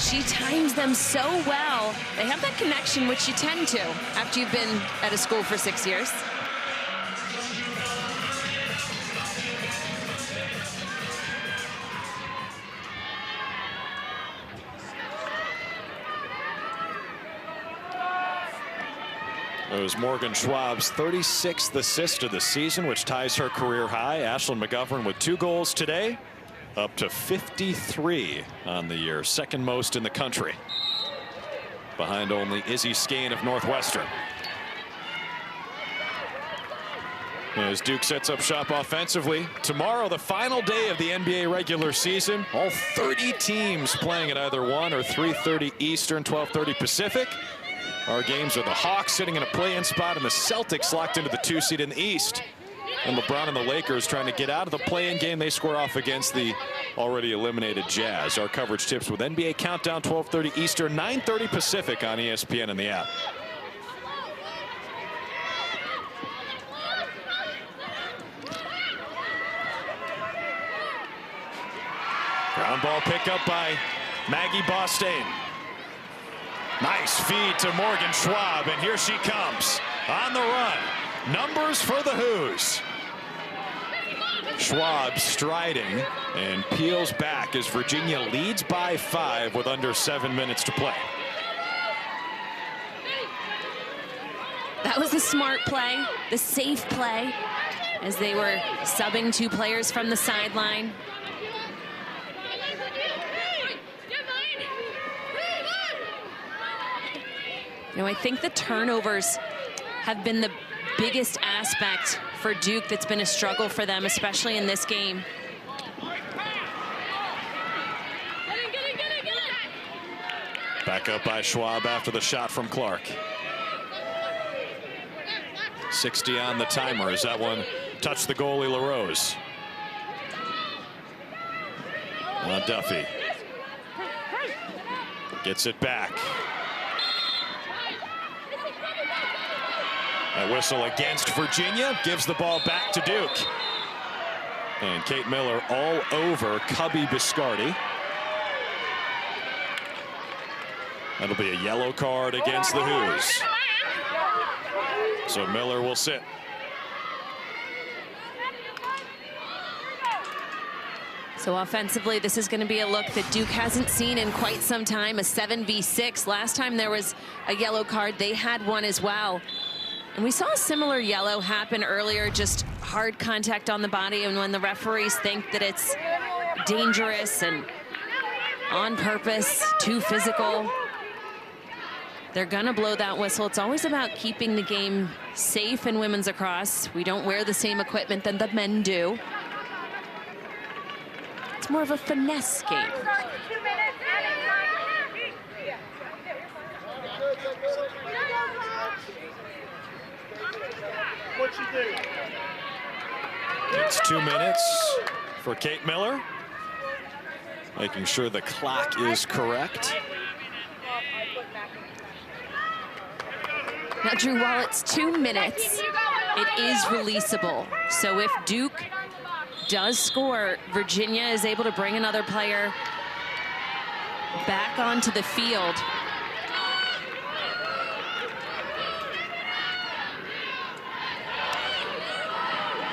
She times them so well. They have that connection, which you tend to after you've been at a school for 6 years.
It was Morgan Schwab's 36th assist of the season, which ties her career high. Ashlyn McGovern with 2 goals today, up to 53 on the year, second most in the country, behind only Izzy Skane of Northwestern. As Duke sets up shop offensively, tomorrow the final day of the NBA regular season. All 30 teams playing at either 1 or 3:30 Eastern, 12:30 Pacific. Our games are the Hawks sitting in a play-in spot and the Celtics locked into the 2 seed in the East. And LeBron and the Lakers trying to get out of the play-in game. They square off against the already eliminated Jazz. Our coverage tips with NBA Countdown, 12:30 Eastern, 9:30 Pacific on ESPN and the app. Ground ball pickup by Maggie Bostain. Nice feed to Morgan Schwab, and here she comes on the run. Numbers for the Who's. Schwab striding and peels back as Virginia leads by 5 with under 7 minutes to play.
That was a smart play, the safe play, as they were subbing 2 players from the sideline. You know, I think the turnovers have been the biggest aspect for Duke that's been a struggle for them, especially in this game.
Back up by Schwab after the shot from Clark. 60 on the timer as that one touched the goalie LaRose. Duffy gets it back. A whistle against Virginia gives the ball back to Duke. And Kate Miller all over Cubby Biscardi. That'll be a yellow card against the Who's. So Miller will sit.
So offensively, this is going to be a look that Duke hasn't seen in quite some time, a 7v6. Last time there was a yellow card, they had one as well. And we saw a similar yellow happen earlier, just hard contact on the body. And when the referees think that it's dangerous and on purpose, too physical, they're gonna blow that whistle. It's always about keeping the game safe in women's lacrosse. We don't wear the same equipment that the men do. It's more of a finesse game.
It's 2 minutes for Kate Miller, making sure the clock is correct.
Now, Drew, while it's 2 minutes, it is releasable. So if Duke does score, Virginia is able to bring another player back onto the field.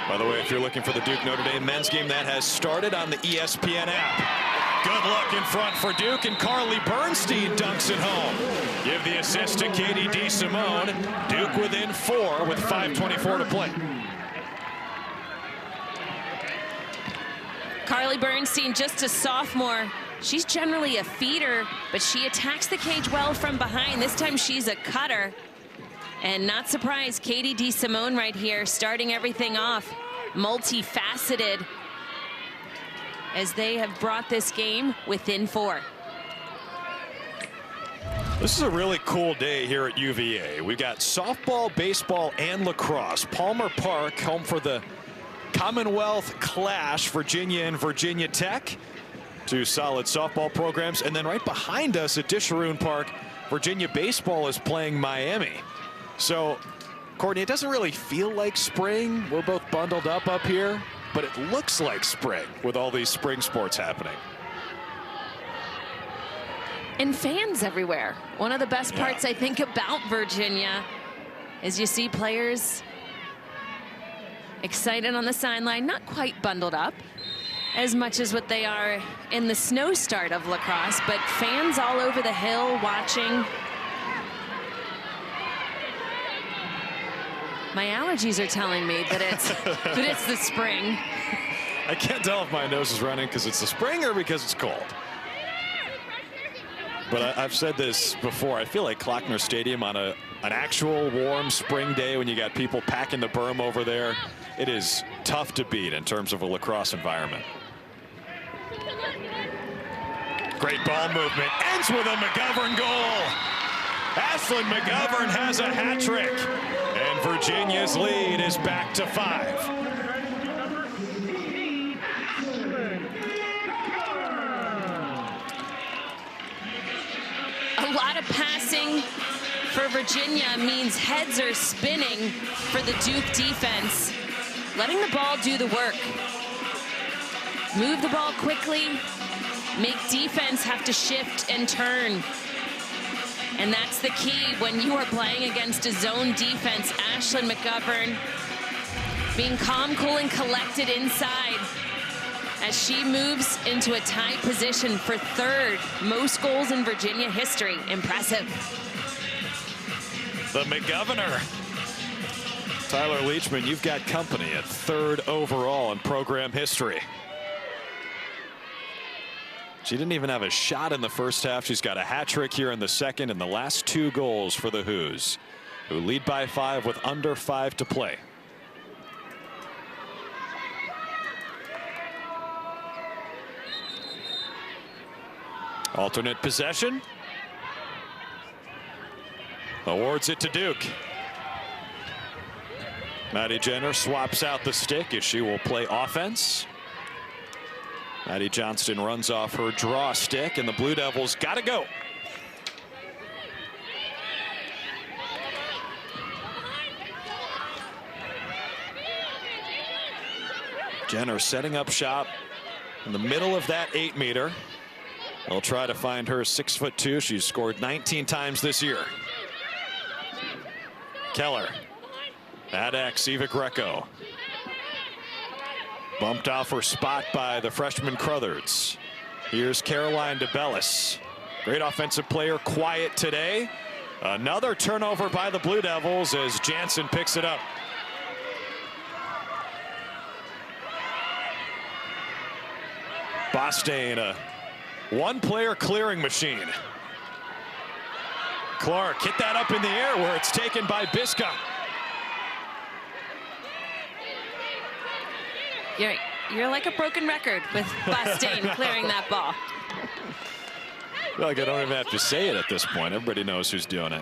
By the way, if you're looking for the Duke Notre Dame men's game, that has started on the ESPN app. Good luck in front for Duke, and Carly Bernstein dunks it home. Give the assist to Katie DeSimone. Duke within 4 with 5:24 to play.
Carly Bernstein, just a sophomore. She's generally a feeder, but she attacks the cage well from behind. This time she's a cutter. And not surprised, Katie DeSimone right here, starting everything off, multifaceted, as they have brought this game within 4.
This is a really cool day here at UVA. We've got softball, baseball, and lacrosse. Palmer Park, home for the Commonwealth Clash, Virginia and Virginia Tech. 2 solid softball programs. And then right behind us at Disharoon Park, Virginia baseball is playing Miami. So, Courtney, it doesn't really feel like spring. We're both bundled up here, but it looks like spring with all these spring sports happening.
And fans everywhere. One of the best parts, I think, about Virginia is you see players excited on the sideline, not quite bundled up as much as what they are in the snow start of lacrosse, but fans all over the hill watching. My allergies are telling me that it's the spring.
I can't tell if my nose is running because it's the spring or because it's cold. But I've said this before. I feel like Klockner Stadium on an actual warm spring day when you got people packing the berm over there, it is tough to beat in terms of a lacrosse environment. Great ball movement. Ends with a McGovern goal. Ashlyn McGovern has a hat trick. And Virginia's lead is back to 5.
A lot of passing for Virginia means heads are spinning for the Duke defense. Letting the ball do the work. Move the ball quickly. Make defense have to shift and turn. And that's the key when you are playing against a zone defense. Ashlyn McGovern being calm, cool, and collected inside as she moves into a tied position for 3rd most goals in Virginia history. Impressive.
The McGoverner. Tyler Leachman, you've got company at 3rd overall in program history. She didn't even have a shot in the first half. She's got a hat trick here in the second, and the last 2 goals for the Hoos, who lead by 5 with under 5 to play. Alternate possession. Awards it to Duke. Maddie Jenner swaps out the stick as she will play offense. Maddie Johnston runs off her draw stick, and the Blue Devils got to go. Jenner setting up shop in the middle of that 8-meter. They'll try to find her 6'2". She's scored 19 times this year. Keller At X, Eva Greco. Bumped off her spot by the freshman Crothers. Here's Caroline DeBellis. Great offensive player, quiet today. Another turnover by the Blue Devils as Jansen picks it up. Bostain, a one-player clearing machine. Clark hit that up in the air where it's taken by Biska.
You're like a broken record with Bostain clearing that ball.
I feel like I don't even have to say it at this point. Everybody knows who's doing it.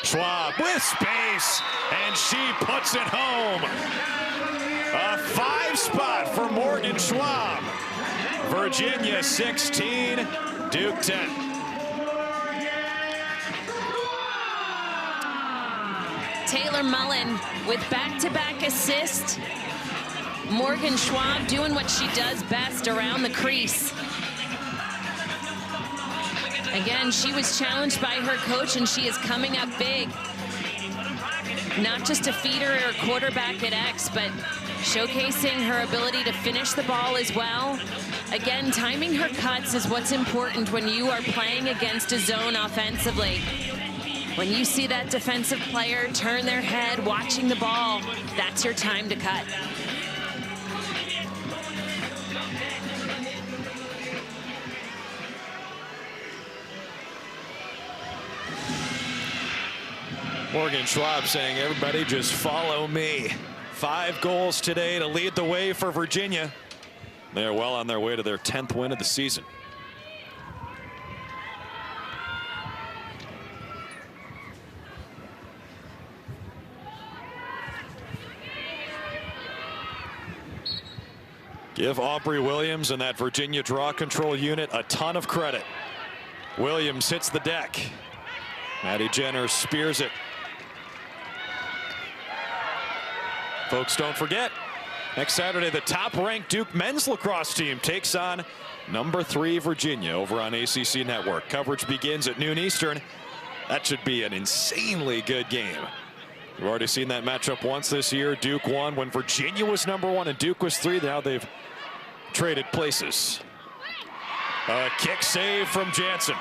Schwab with space, and she puts it home. A 5 spot for Morgan Schwab. Virginia 16, Duke 10.
Taylor Mullen with back-to-back assists. Morgan Schwab doing what she does best around the crease. Again, she was challenged by her coach, and she is coming up big. Not just a feeder or quarterback at X, but showcasing her ability to finish the ball as well. Again, timing her cuts is what's important when you are playing against a zone offensively. When you see that defensive player turn their head watching the ball, that's your time to cut.
Morgan Schwab saying, everybody just follow me. 5 goals today to lead the way for Virginia. They're well on their way to their 10th win of the season. Give Aubrey Williams and that Virginia draw control unit a ton of credit. Williams hits the deck. Maddie Jenner spears it. Folks, don't forget, next Saturday, the top-ranked Duke men's lacrosse team takes on number 3 Virginia over on ACC Network. Coverage begins at noon Eastern. That should be an insanely good game. We've already seen that matchup once this year. Duke won when Virginia was number 1 and Duke was 3. Now they've traded places. A kick save from Jansen.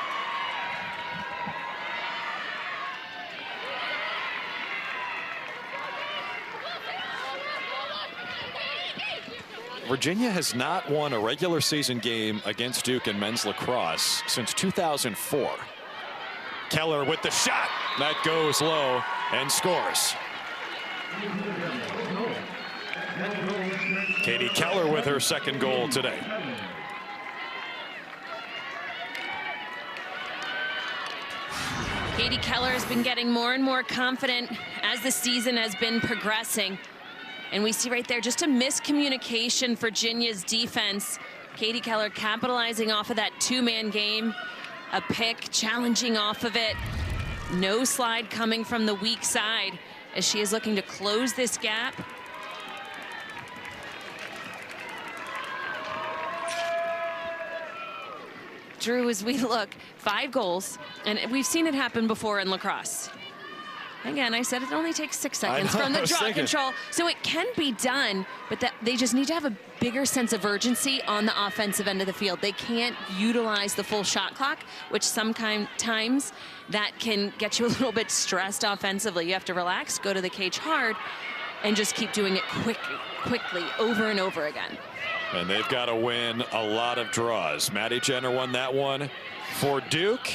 Virginia has not won a regular season game against Duke in men's lacrosse since 2004. Keller with the shot. That goes low and scores. Katie Keller with her 2nd goal today.
Katie Keller has been getting more and more confident as the season has been progressing. And we see right there just a miscommunication for Virginia's defense. Katie Keller capitalizing off of that 2-man game. A pick, challenging off of it. No slide coming from the weak side as she is looking to close this gap. Drew, as we look, 5 goals, and we've seen it happen before in lacrosse. Again, I said it only takes 6 seconds from the draw control, so it can be done, but that they just need to have a bigger sense of urgency on the offensive end of the field. They can't utilize the full shot clock, which sometimes that can get you a little bit stressed offensively. You have to relax, go to the cage hard, and just keep doing it quickly, over and over again.
And they've got to win a lot of draws. Maddie Jenner won that one for Duke.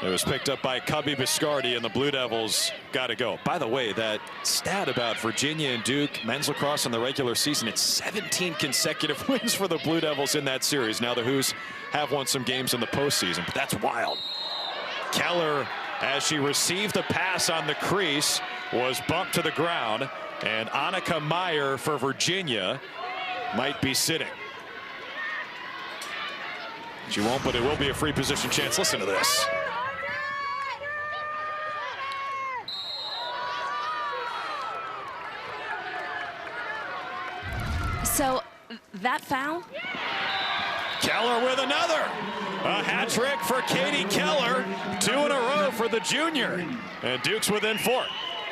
It was picked up by Cubby Biscardi, and the Blue Devils got to go. By the way, that stat about Virginia and Duke men's lacrosse in the regular season, it's 17 consecutive wins for the Blue Devils in that series. Now the Hoos have won some games in the postseason, but that's wild. Keller, as she received the pass on the crease, was bumped to the ground, and Annika Meyer for Virginia might be sitting. She won't, but it will be a free position chance. Listen to this.
So that foul
Keller with another. A hat trick for Katie Keller. 2 in a row for the junior. And Duke's within 4.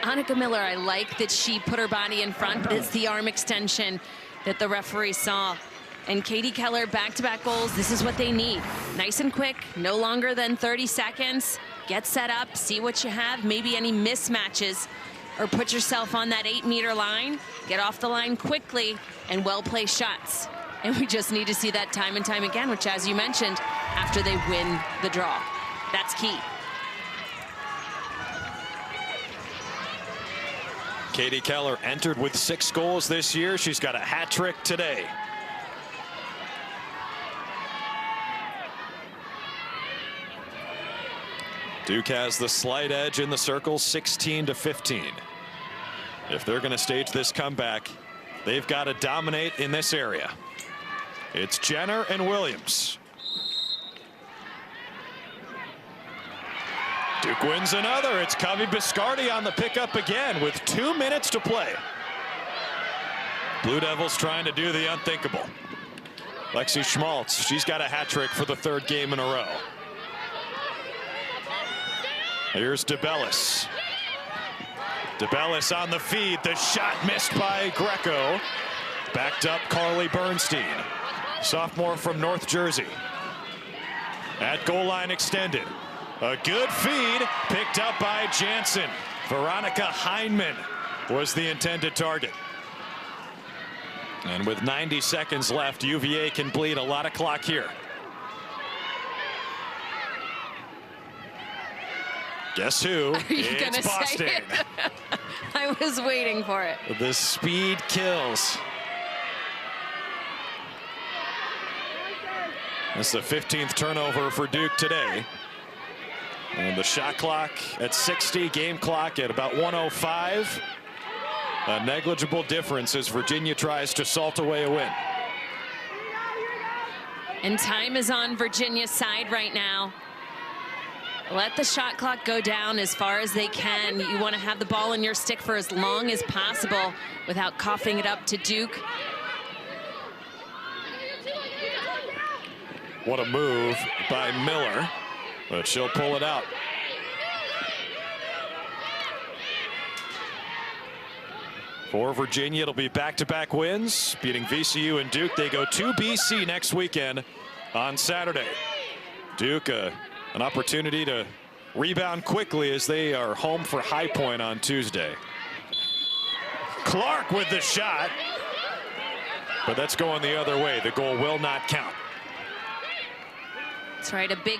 Annika Miller, I like that she put her body in front. It's the arm extension that the referee saw. And Katie Keller, back-to-back goals. This is what they need. Nice and quick, no longer than 30 seconds. Get set up, see what you have, maybe any mismatches, or put yourself on that 8-meter line. Get off the line quickly and well-placed shots. And we just need to see that time and time again, which, as you mentioned, after they win the draw. That's key.
Katie Keller entered with 6 goals this year. She's got a hat trick today. Duke has the slight edge in the circle, 16-15. If they're going to stage this comeback, they've got to dominate in this area. It's Jenner and Williams. Duke wins another. It's Kavi Biscardi on the pickup again with 2 minutes to play. Blue Devils trying to do the unthinkable. Lexi Schmalz, she's got a hat trick for the 3rd game in a row. Here's DeBellis. DeBellis on the feed. The shot missed by Greco. Backed up Carly Bernstein, sophomore from North Jersey. At goal line extended. A good feed picked up by Jansen. Veronica Heineman was the intended target. And with 90 seconds left, UVA can bleed a lot of clock here. Guess who? It's Boston.
I was waiting for it.
The speed kills. That's the 15th turnover for Duke today. And the shot clock at 60, game clock at about 105. A negligible difference as Virginia tries to salt away a win.
And time is on Virginia's side right now. Let the shot clock go down as far as they can. You want to have the ball in your stick for as long as possible without coughing it up to Duke.
What a move by Miller, but she'll pull it out. For Virginia, it'll be back-to-back wins, beating VCU and Duke. They go to BC next weekend on Saturday. Duke, an opportunity to rebound quickly as they are home for High Point on Tuesday. Clark with the shot, but that's going the other way. The goal will not count.
That's right, a big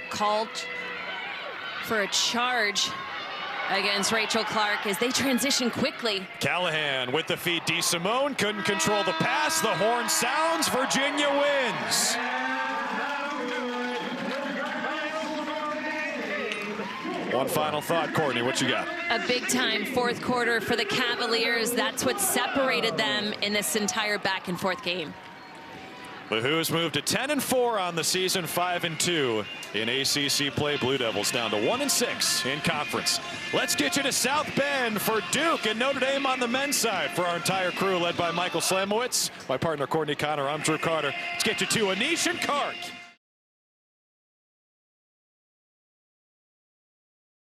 call for a charge against Rachel Clark as they transition quickly.
Callahan with the feed. DeSimone couldn't control the pass. The horn sounds. Virginia wins. One final thought, Courtney, what you got?
A big-time 4th quarter for the Cavaliers. That's what separated them in this entire back-and-forth game.
The Who's moved to 10-4 on the season, 5-2 in ACC play. Blue Devils down to 1-6 in conference. Let's get you to South Bend for Duke and Notre Dame on the men's side. For our entire crew, led by Michael Slamowitz, my partner Courtney Connor, I'm Drew Carter. Let's get you to Anish and Kark.